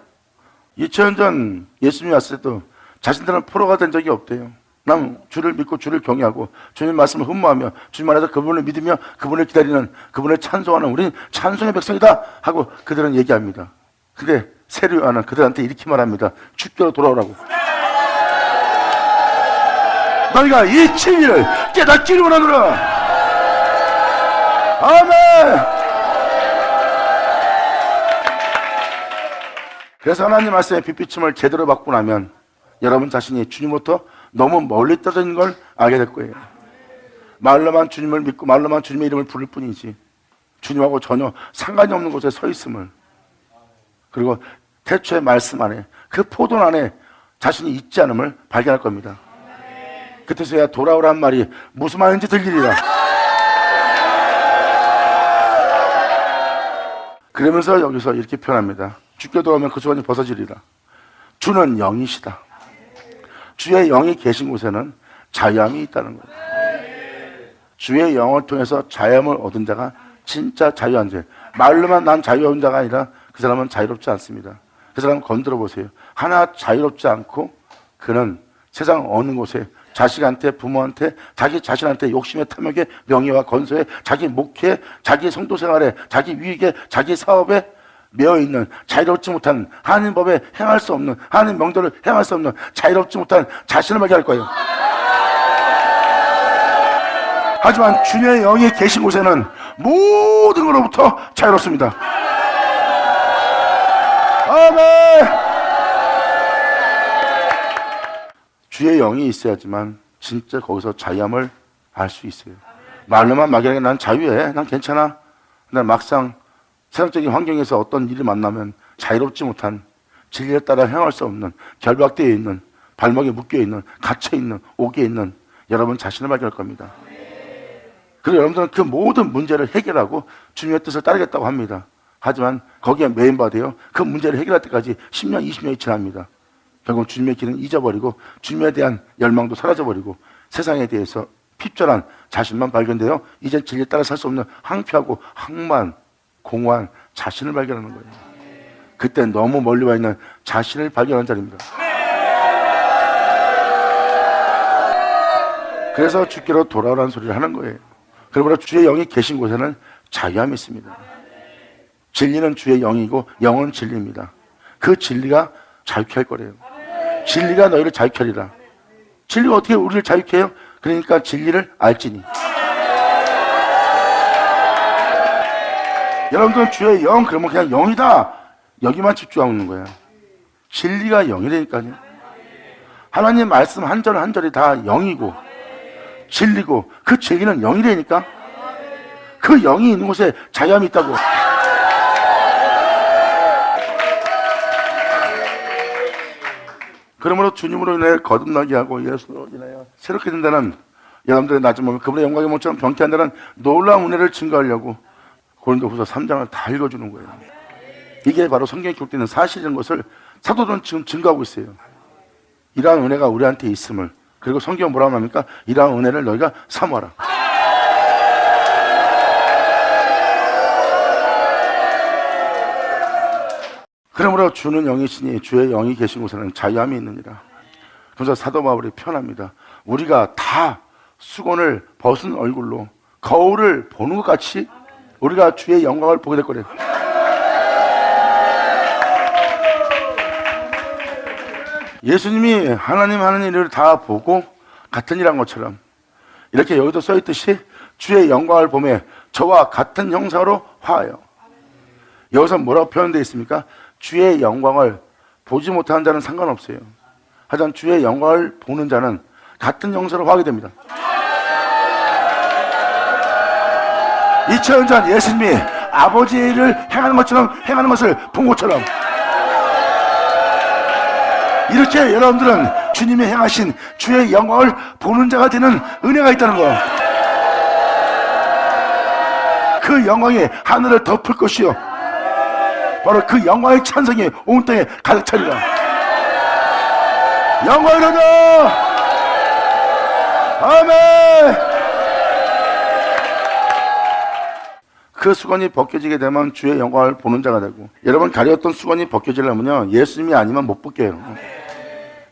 2000년 전 예수님이 왔을 때도 자신들은 포로가 된 적이 없대요. 난 주를 믿고 주를 경외하고 주님 말씀을 흠모하며 주님 안에서 그분을 믿으며 그분을 기다리는, 그분을 찬송하는 우리는 찬송의 백성이다 하고 그들은 얘기합니다. 근데 세례요한은 그들한테 이렇게 말합니다. 주께로 돌아오라고. 너희가 이 진리를 깨닫기를 원하노라. 아멘. 그래서 하나님 말씀의 빛비침을 제대로 받고 나면 여러분 자신이 주님부터 너무 멀리 떨어져 있는 걸 알게 될 거예요. 말로만 주님을 믿고 말로만 주님의 이름을 부를 뿐이지 주님하고 전혀 상관이 없는 곳에 서 있음을, 그리고 태초의 말씀 안에 그 포도원 안에 자신이 있지 않음을 발견할 겁니다. 그때서야 돌아오란 말이 무슨 말인지 들리리라. 그러면서 여기서 이렇게 표현합니다. 주께 돌아오면 그 수건이 벗어지리라. 주는 영이시다. 주의 영이 계신 곳에는 자유함이 있다는 거예요. 주의 영을 통해서 자유함을 얻은 자가 진짜 자유한 자. 말로만 난 자유한 자가 아니라 그 사람은 자유롭지 않습니다. 그 사람 건드려 보세요. 하나 자유롭지 않고 그는 세상 어느 곳에 자식한테, 부모한테, 자기 자신한테 욕심에, 탐욕에, 명예와 건설에, 자기 목회에, 자기 성도 생활에, 자기 유익에, 자기 사업에 매여있는 자유롭지 못한, 하나님 법에 행할 수 없는, 하나님 명도를 행할 수 없는 자유롭지 못한 자신을 발견할 거예요. 하지만 주님의 영이 계신 곳에는 모든 것로부터 자유롭습니다. 아멘. 주의 영이 있어야지만 진짜 거기서 자유함을 알 수 있어요. 말로만 막연하게 난 자유해, 난 괜찮아. 난 막상 세상적인 환경에서 어떤 일을 만나면 자유롭지 못한, 진리에 따라 행할 수 없는, 결박되어 있는, 발목에 묶여있는, 갇혀있는, 옥에 있는 여러분 자신을 발견할 겁니다. 그리고 여러분들은 그 모든 문제를 해결하고 주님의 뜻을 따르겠다고 합니다. 하지만 거기에 메인바되어 그 문제를 해결할 때까지 10년, 20년이 지납니다. 결국 주님의 길은 잊어버리고 주님에 대한 열망도 사라져버리고 세상에 대해서 핍절한 자신만 발견되어 이젠 진리에 따라 살 수 없는 항피하고 항만, 공허한 자신을 발견하는 거예요. 그때 너무 멀리 와 있는 자신을 발견한 자리입니다. 그래서 주께로 돌아오라는 소리를 하는 거예요. 그러므로 주의 영이 계신 곳에는 자유함이 있습니다. 진리는 주의 영이고 영은 진리입니다. 그 진리가 자유케 할 거래요. 진리가 너희를 자유케 하리라. 진리가 어떻게 우리를 자유케 해요? 그러니까 진리를 알지니. 여러분들은 주의 영 그러면 그냥 영이다 여기만 집중하고 있는 거예요. 진리가 영이라니까요. 하나님 말씀 한 절 한 절이 다 영이고 진리고 그 진리는 영이라니까. 그 영이 있는 곳에 자유함이 있다고. 그러므로 주님으로 인해 거듭나게 하고 예수로 인하여 새롭게 된다는 여러분들의 낮은 몸에 그분의 영광의 몸처럼 병쾌한다는 놀라운 은혜를 증거하려고 고린도후서 3장을 다 읽어주는 거예요. 이게 바로 성경에 기록되어 있는 사실인 것을 사도들은 지금 증거하고 있어요. 이러한 은혜가 우리한테 있음을. 그리고 성경은 뭐라고 합니까? 이러한 은혜를 너희가 사모하라. 그러므로 주는 영이시니 주의 영이 계신 곳에는 자유함이 있느니라. 그래서 사도 바울이 표현합니다. 우리가 다 수건을 벗은 얼굴로 거울을 보는 것 같이 우리가 주의 영광을 보게 될 거래요. 예수님이 하나님 하는 일을 다 보고 같은 일 한 것처럼 이렇게 여기도 써있듯이 주의 영광을 보며 저와 같은 형상으로 화하여. 여기서 뭐라고 표현되어 있습니까? 주의 영광을 보지 못하는 자는 상관없어요. 하지만 주의 영광을 보는 자는 같은 형상으로 화하게 됩니다. 2000년 전 예수님이 아버지의 일을 행하는 것처럼 행하는 것을 본 것처럼 이렇게 여러분들은 주님이 행하신 주의 영광을 보는 자가 되는 은혜가 있다는 거예요. 그 영광이 하늘을 덮을 것이요 바로 그 영광의 찬성이 온 땅에 가득 차리라. 영광을 가져. 아멘. 그 수건이 벗겨지게 되면 주의 영광을 보는 자가 되고, 여러분 가려웠던 수건이 벗겨지려면요 예수님이 아니면 못 벗겨요.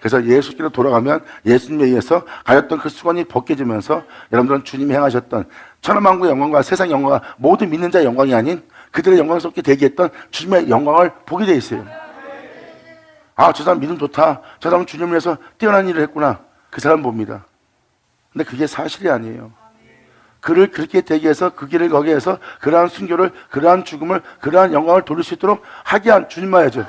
그래서 예수께로 돌아가면 예수님에 의해서 가렸던 그 수건이 벗겨지면서 여러분들은 주님이 행하셨던 천하만국의 영광과 세상 영광과 모든 믿는 자의 영광이 아닌 그들의 영광스럽게 대기했던 주님의 영광을 보게 돼 있어요. 아, 저 사람 믿음 좋다. 저 사람은 주님을 위해서 뛰어난 일을 했구나. 그 사람 봅니다. 근데 그게 사실이 아니에요. 그를 그렇게 대기해서 그 길을 거기에 해서 그러한 순교를, 그러한 죽음을, 그러한 영광을 돌릴 수 있도록 하게 한 주님만 해줘.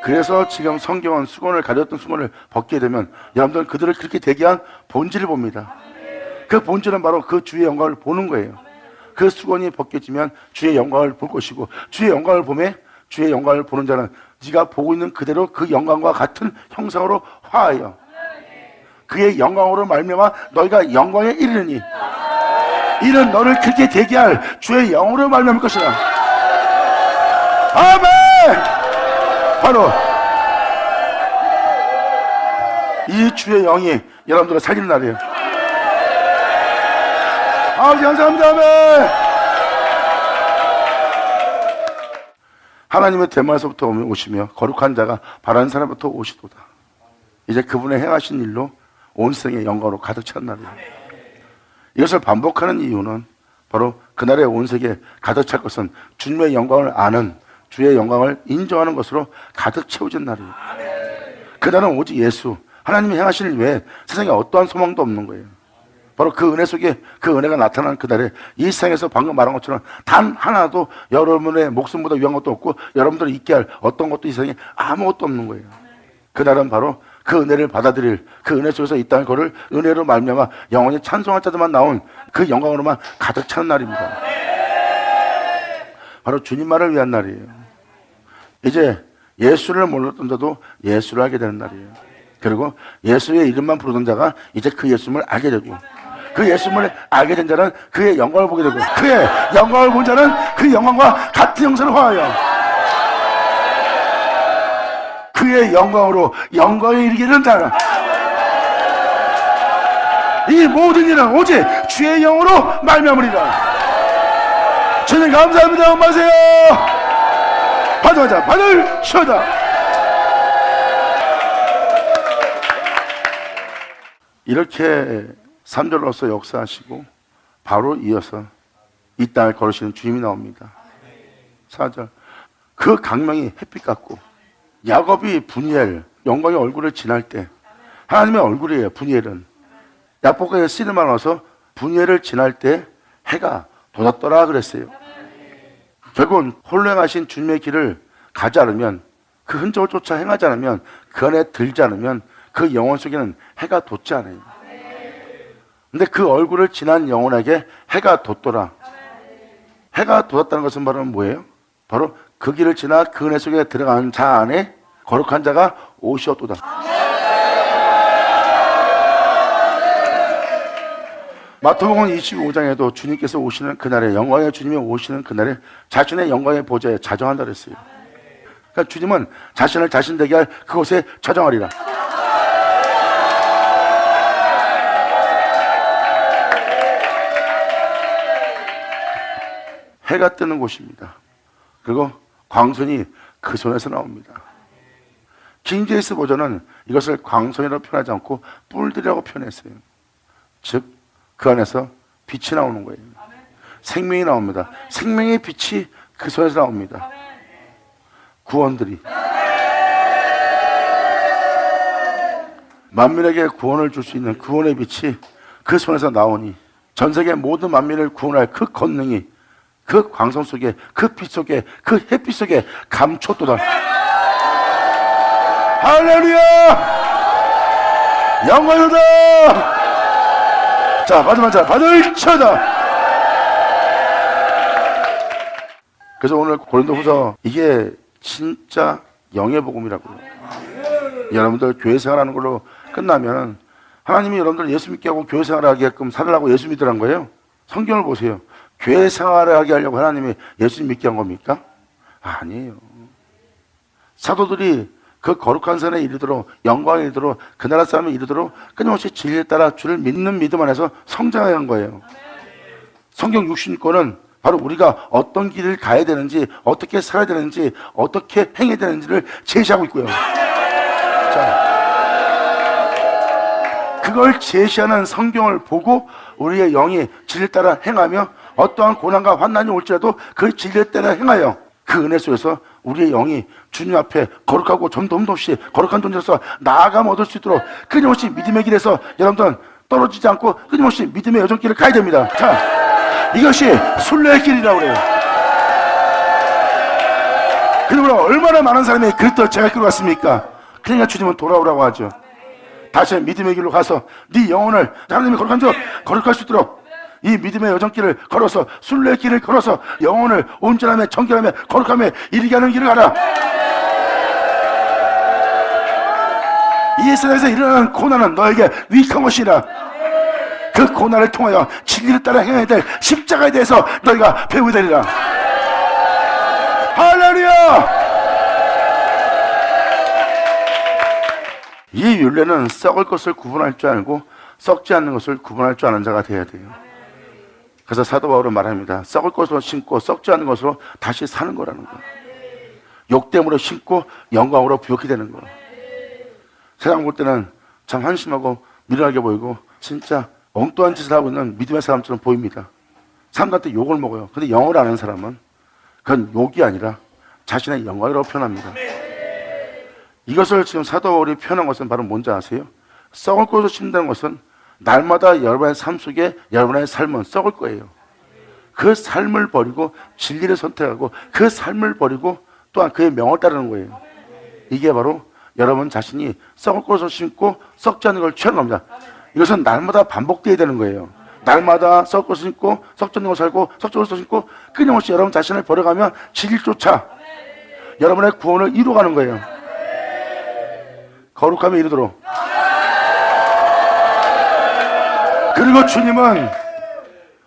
그래서 지금 성경은 수건을 가렸던 수건을 벗게 되면 여러분들은 그들을 그렇게 되게 한 본질을 봅니다. 그 본질은 바로 그 주의 영광을 보는 거예요. 그 수건이 벗겨지면 주의 영광을 볼 것이고, 주의 영광을 보면 주의 영광을 보는 자는 네가 보고 있는 그대로 그 영광과 같은 형상으로 화하여 그의 영광으로 말미암아 너희가 영광에 이르느니, 이는 너를 그렇게 되게 할 주의 영으로 말미암을 것이다. 아멘. 바로 이 주의 영이 여러분들을 살리는 날이에요. 아버지 감사합니다. 아멘. 하나님의 대만에서부터 오시며 거룩한 자가 바라는 사람부터 오시도다. 이제 그분의 행하신 일로 온 세상의 영광으로 가득 찬 날이에요. 이것을 반복하는 이유는 바로 그날의 온 세계에 가득 찰 것은 주님의 영광을 아는, 주의 영광을 인정하는 것으로 가득 채워진 날이에요. 그날은 오직 예수, 하나님이 행하신 일 외에 세상에 어떠한 소망도 없는 거예요. 바로 그 은혜 속에 그 은혜가 나타나는 그날에 이 세상에서 방금 말한 것처럼 단 하나도 여러분의 목숨보다 위한 것도 없고 여러분들을 잊게 할 어떤 것도 이 세상에 아무것도 없는 거예요. 그날은 바로 그 은혜를 받아들일, 그 은혜 속에서 있다는 것을 은혜로 말미암아 영원히 찬송할 자들만 나온 그 영광으로만 가득 차는 날입니다. 바로 주님만을 위한 날이에요. 이제 예수를 몰랐던 자도 예수를 알게 되는 날이에요. 그리고 예수의 이름만 부르던 자가 이제 그 예수님을 알게 되고, 그 예수님을 알게 된 자는 그의 영광을 보게 되고, 그의 영광을 본 자는 그 영광과 같은 형상을 화하여 그의 영광으로 영광에 이르게 되는 자는, 이 모든 일은 오직 주의 영으로 말미암으리라. 주님 감사합니다. 엄마세요. 받아자 받을 쉬어다. 이렇게 3절로서 역사하시고 바로 이어서 이 땅을 걸으시는 주님이 나옵니다. 4절, 그 강명이 햇빛 같고 야곱이 분이엘, 영광의 얼굴을 지날 때, 하나님의 얼굴이에요. 분이엘은 야복강에 씨름을 넣어서 분이엘을 지날 때 해가 돋았더라 그랬어요. 결국은 홀로 행하신 주님의 길을 가지 않으면, 그 흔적을 쫓아 행하지 않으면, 그 안에 들지 않으면 그 영혼 속에는 해가 돋지 않아요. 근데 그 얼굴을 지난 영혼에게 해가 돋더라. 해가 돋았다는 것은 바로 뭐예요? 바로 그 길을 지나 그 은혜 속에 들어가는 자 안에 거룩한 자가 오시었도다. 마태복음 25장에도 주님께서 오시는 그날에, 영광의 주님이 오시는 그날에 자신의 영광의 보좌에 자정한다 그랬어요. 그러니까 주님은 자신을 자신 되게 할 그곳에 자정하리라. 해가 뜨는 곳입니다. 그리고 광선이 그 손에서 나옵니다. 킹제임스 버전은 이것을 광선이라고 표현하지 않고 뿔들이라고 표현했어요. 즉 그 안에서 빛이 나오는 거예요. 생명이 나옵니다. 생명의 빛이 그 손에서 나옵니다. 구원들이, 만민에게 구원을 줄 수 있는 구원의 빛이 그 손에서 나오니 전 세계 모든 만민을 구원할 그 권능이 그 광선 속에, 그 빛 속에, 그 햇빛 속에 감췄도다. 할렐루야! 영광이다! 자, 마지막 자, 받을 쳐다! 그래서 오늘 고린도후서, 이게 진짜 영의 복음이라고요. 여러분들 교회 생활하는 걸로 끝나면 하나님이 여러분들 예수 믿게 하고 교회 생활하게끔 살으라고 예수 믿으란 거예요. 성경을 보세요. 교회 생활을 하게 하려고 하나님이 예수 믿게 한 겁니까? 아니에요. 사도들이 그 거룩한 산에 이르도록, 영광에 이르도록, 그 나라 사람에 이르도록 끊임없이 진리에 따라 주를 믿는 믿음 안에서 성장해야 한 거예요. 성경 66권은 바로 우리가 어떤 길을 가야 되는지, 어떻게 살아야 되는지, 어떻게 행해야 되는지를 제시하고 있고요. 자, 그걸 제시하는 성경을 보고 우리의 영이 진리에 따라 행하며 어떠한 고난과 환난이 올지라도 그 진리에 따라 행하여 그 은혜 속에서 우리의 영이 주님 앞에 거룩하고 점도 흠도 없이 거룩한 존재로서 나아감 얻을 수 있도록 끊임없이 믿음의 길에서 여러분들은 떨어지지 않고 끊임없이 믿음의 여정길을 가야 됩니다. 자, 이것이 순례의 길이라고 그래요. 그리고 얼마나 많은 사람이 그리스도를 제가 끌어갔습니까? 그러니까 주님은 돌아오라고 하죠. 다시 믿음의 길로 가서 네 영혼을 하나님이 거룩한 줄 거룩할 수 있도록 이 믿음의 여정길을 걸어서 순례의 길을 걸어서 영혼을 온전하며 정결하며 거룩하며 이르게 하는 길을 가라. 이 세상에서 일어나는 고난은 너에게 유익한 것이라. 그 고난을 통하여 진리를 따라 행해야 될 십자가에 대해서 너희가 배우게 되리라. 할렐루야. 이 율례는 썩을 것을 구분할 줄 알고 썩지 않는 것을 구분할 줄 아는 자가 되어야 돼요. 그래서 사도 바울은 말합니다. 썩을 것으로 심고 썩지 않는 것으로 다시 사는 거라는 거예요. 욕됨으로 심고 영광으로 부욕이 되는 거예요. 세상 볼 때는 참 한심하고 미련하게 보이고 진짜 엉뚱한 짓을 하고 있는 믿음의 사람처럼 보입니다. 사람들한테 욕을 먹어요. 근데 영어를 아는 사람은 그건 욕이 아니라 자신의 영광이라고 표현합니다. 이것을 지금 사도 바울이 표현한 것은 바로 뭔지 아세요? 썩을 것으로 심는다는 것은 날마다 여러분의 삶 속에 여러분의 삶은 썩을 거예요. 그 삶을 버리고 진리를 선택하고 그 삶을 버리고 또한 그의 명을 따르는 거예요. 이게 바로 여러분 자신이 썩을 것으로 심고 썩지 않는 걸 취하는 겁니다. 이것은 날마다 반복되어야 되는 거예요. 날마다 썩을 것을 심고 썩지 않는 걸 살고 썩지 않는 것을 심고 끊임없이 여러분 자신을 버려가면 진리를 쫓아 여러분의 구원을 이루어가는 거예요. 거룩함에 이르도록. 그리고 주님은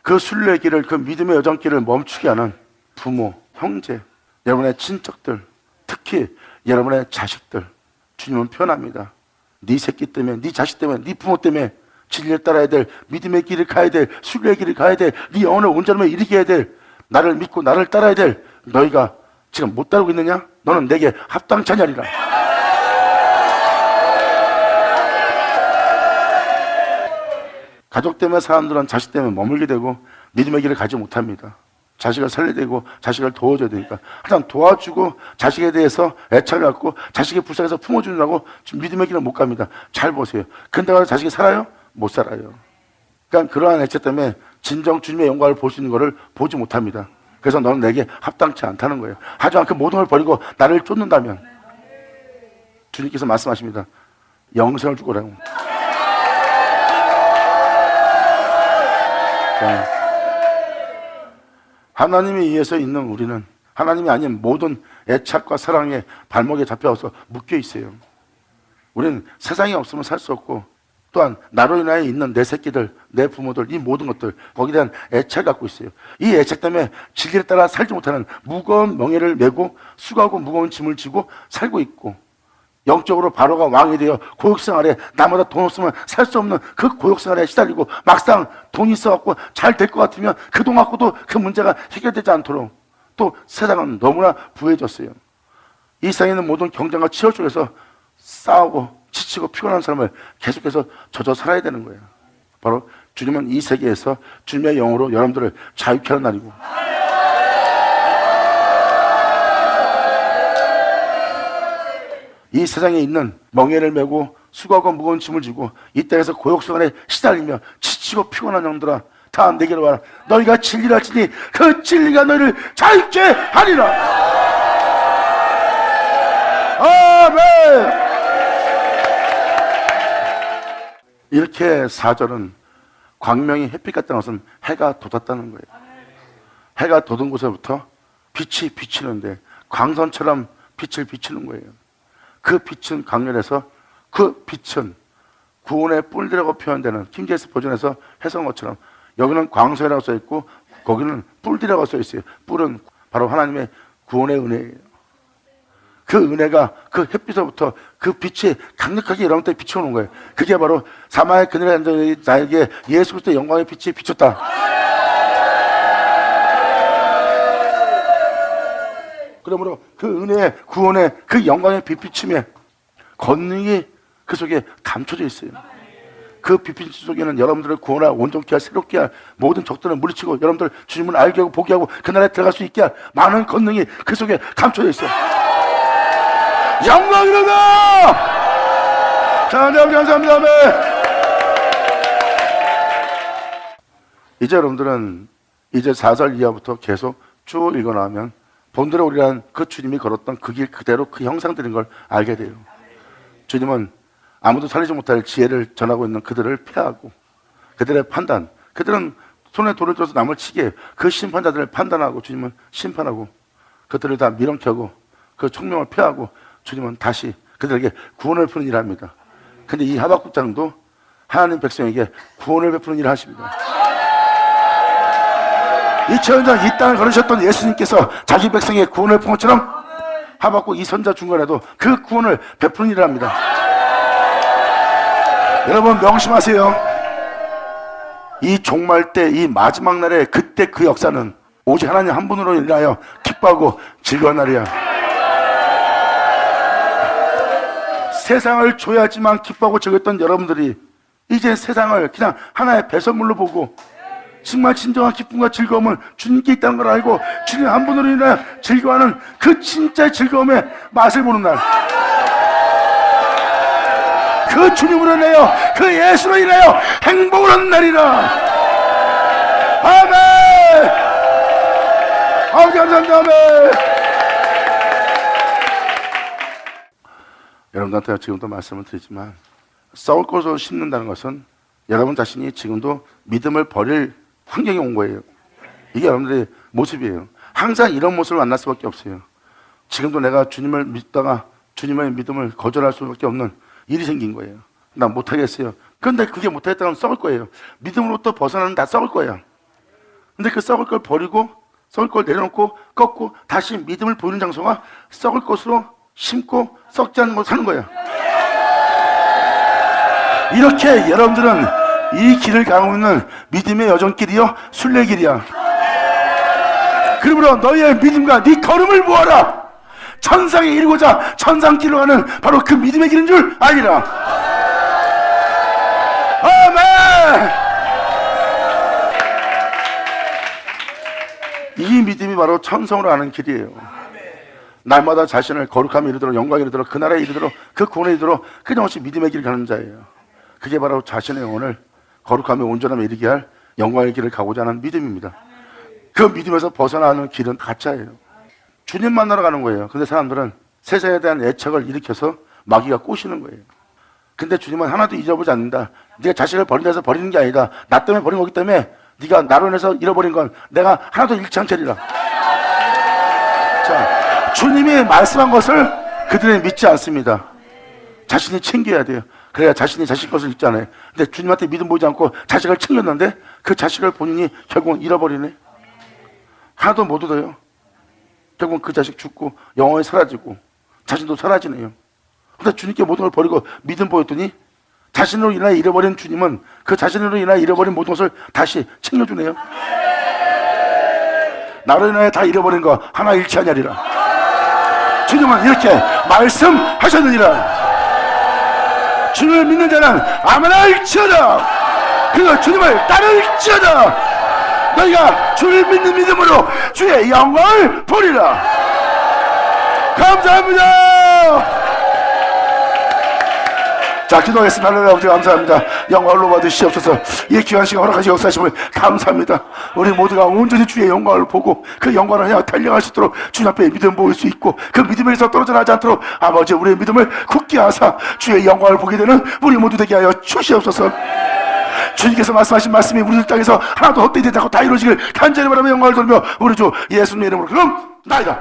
그 순례의 길을, 그 믿음의 여정길을 멈추게 하는 부모, 형제, 여러분의 친척들, 특히 여러분의 자식들, 주님은 표현합니다. 네 새끼 때문에, 네 자식 때문에, 네 부모 때문에 진리를 따라야 될, 믿음의 길을 가야 될, 순례의 길을 가야 될, 네 영혼을 온전함에 이르게 해야 될, 나를 믿고 나를 따라야 될 너희가 지금 못 따르고 있느냐? 너는 내게 합당치 아니하리라. 가족 때문에 사람들은 자식 때문에 머물게 되고 믿음의 길을 가지 못합니다. 자식을 살려야 되고 자식을 도와줘야 되니까 항상 도와주고 자식에 대해서 애착을 갖고 자식이 불쌍해서 품어주느라고 지금 믿음의 길을 못 갑니다. 잘 보세요. 근데 자식이 살아요? 못 살아요. 그러니까 그러한 애착 때문에 진정 주님의 영광을 볼 수 있는 것을 보지 못합니다. 그래서 너는 내게 합당치 않다는 거예요. 하지만 그 모든 걸 버리고 나를 쫓는다면 주님께서 말씀하십니다. 영생을 주고라고. 하나님에 의해서 있는 우리는 하나님이 아닌 모든 애착과 사랑의 발목에 잡혀서 묶여 있어요. 우리는 세상이 없으면 살 수 없고 또한 나로 인하여 있는 내 새끼들, 내 부모들, 이 모든 것들 거기에 대한 애착을 갖고 있어요. 이 애착 때문에 진리를 따라 살지 못하는 무거운 멍에를 메고 수고하고 무거운 짐을 지고 살고 있고 영적으로 바로가 왕이 되어 고역생활에 나마다 돈 없으면 살 수 없는 그 고역생활에 시달리고 막상 돈이 있어갖고 잘 될 것 같으면 그 돈 갖고도 그 문제가 해결되지 않도록 또 세상은 너무나 부해졌어요. 이 세상에 있는 모든 경쟁과 치열 속에서 싸우고 지치고 피곤한 사람을 계속해서 젖어 살아야 되는 거예요. 바로 주님은 이 세계에서 주님의 영으로 여러분들을 자유케 하는 날이고 이 세상에 있는 멍에를 메고 수고하고 무거운 짐을 지고 이 땅에서 고역생활에 시달리며 지치고 피곤한 영들아 다 내게로 와라. 너희가 진리를 알지니 그 진리가 너희를 자유케 하리라. 아멘. 이렇게 4절은 광명이 햇빛 같다는 것은 해가 돋았다는 거예요. 해가 돋은 곳에부터 빛이 비치는데 광선처럼 빛을 비치는 거예요. 그 빛은 강렬해서 그 빛은 구원의 뿔이라고 표현되는 킹제임스 버전에서 해석한 것처럼 여기는 광선이라고 써있고 거기는 뿔이라고 써있어요. 뿔은 바로 하나님의 구원의 은혜예요. 그 은혜가 그 햇빛으로부터 그 빛이 강력하게 여러분한테 비춰오는 거예요. 그게 바로 사마의 그늘에 앉은 나에게 예수 그리스도의 영광의 빛이 비쳤다. 그러므로 그 은혜의 구원의 그 영광의 빛비침에 권능이 그 속에 감춰져 있어요. 그 빛비침 속에는 여러분들을 구원할 온전케 할 새롭게 할 모든 적들을 물리치고 여러분들 주님을 알게 하고 보게 하고 그 나라에 들어갈 수 있게 할 많은 권능이 그 속에 감춰져 있어요. 영광이로다. 자, 네, 감사합니다. 아멘. 이제 여러분들은 이제 4절 이하부터 계속 쭉 읽어나가면 본대로 오리란 그 주님이 걸었던 그 길 그대로 그 형상들인 걸 알게 돼요. 주님은 아무도 살리지 못할 지혜를 전하고 있는 그들을 폐하고 그들의 판단, 그들은 손에 돌을 들어서 남을 치게 해요. 그 심판자들을 판단하고 주님은 심판하고 그들을 다 밀어켜고 그 총명을 폐하고 주님은 다시 그들에게 구원을 베푸는 일을 합니다. 근데 이 하박국 장도 하나님 백성에게 구원을 베푸는 일을 하십니다. 2000년 전 이 땅을 걸으셨던 예수님께서 자기 백성에게 구원을 베푼 것처럼 하박국 이 선자 중간에도 그 구원을 베푸는 일을 합니다. 여러분 명심하세요. 이 종말 때, 이 마지막 날에 그때 그 역사는 오직 하나님 한 분으로 인하여 기뻐하고 즐거운 날이야. 세상을 줘야지만 기뻐하고 즐겼던 여러분들이 이제 세상을 그냥 하나의 배설물로 보고 정말 진정한 기쁨과 즐거움은 주님께 있다는 걸 알고 주님 한 분으로 인하여 즐거워하는 그 진짜 즐거움의 맛을 보는 날, 그 주님으로 인하여 그 예수로 인하여 행복을 하는 날이라. 아멘. 아버지 감사합니다. 아멘. 여러분들한테 지금도 말씀을 드리지만 썩을 것으로 심는다는 것은 여러분 자신이 지금도 믿음을 버릴 환경이 온 거예요. 이게 여러분들의 모습이에요. 항상 이런 모습을 만날 수밖에 없어요. 지금도 내가 주님을 믿다가 주님의 믿음을 거절할 수밖에 없는 일이 생긴 거예요. 나 못하겠어요. 그런데 그게 못하겠다면 썩을 거예요. 믿음으로부터 벗어나는 다 썩을 거예요. 근데 그 썩을 걸 버리고 썩을 걸 내려놓고 꺾고 다시 믿음을 보이는 장소가 썩을 것으로 심고 썩지 않는 곳으로 사는 거예요. 이렇게 여러분들은 이 길을 가고 있는 믿음의 여정길이요 순례길이야. 그러므로 너희의 믿음과 네 걸음을 모아라. 천상에 이르고자 천상길로 가는 바로 그 믿음의 길인 줄 알리라. 아멘. 이 믿음이 바로 천성으로 가는 길이에요. 날마다 자신을 거룩함에 이르도록 영광에 이르도록 그 나라에 이르도록 그 구원에 이르도록 끊임없이 믿음의 길을 가는 자예요. 그게 바로 자신의 영혼을 거룩함에 온전함에 이르게 할 영광의 길을 가고자 하는 믿음입니다. 그 믿음에서 벗어나는 길은 가짜예요. 주님 만나러 가는 거예요. 근데 사람들은 세상에 대한 애착을 일으켜서 마귀가 꼬시는 거예요. 근데 주님은 하나도 잊어보지 않는다. 네가 자신을 버린다 해서 버리는 게 아니다. 나 때문에 버린 거기 때문에 네가 나로 인해서 잃어버린 건 내가 하나도 잃지 않으리라. 자, 주님이 말씀한 것을 그들은 믿지 않습니다. 자신이 챙겨야 돼요. 그래야 자신이 자식 것을 잊잖아요. 근데 주님한테 믿음 보이지 않고 자식을 챙겼는데 그 자식을 본인이 결국은 잃어버리네. 하나도 못 얻어요. 결국은 그 자식 죽고 영원히 사라지고 자신도 사라지네요. 근데 주님께 모든 걸 버리고 믿음 보였더니 자신으로 인하여 잃어버린 주님은 그 자신으로 인하여 잃어버린 모든 것을 다시 챙겨주네요. 나로 인하여 다 잃어버린 거 하나 잃지 아니하리라. 주님은 이렇게 말씀하셨느니라. 주님을 믿는 자는 아무나 일지어다. 그리고 주님을 따를지어다. 너희가 주를 믿는 믿음으로 주의 영광을 보리라. 감사합니다. 자, 기도하겠습니다. 하나님 아버지 감사합니다. 영광을 받으시옵소서. 이 귀한 시간 허락하시 역사하심을 감사합니다. 우리 모두가 온전히 주의 영광을 보고 그 영광을 향해 달려갈 수 있도록 주님 앞에 믿음 보일 수 있고 그 믿음에서 떨어져 나지 않도록 아버지 우리의 믿음을 굳게 하사 주의 영광을 보게 되는 우리 모두 되게 하여 주시옵소서. 주님께서 말씀하신 말씀이 우리들 땅에서 하나도 헛되이 되지 않고 다 이루어지길 간절히 바라며 영광을 돌며 우리 주 예수님의 이름으로 그럼 나이다.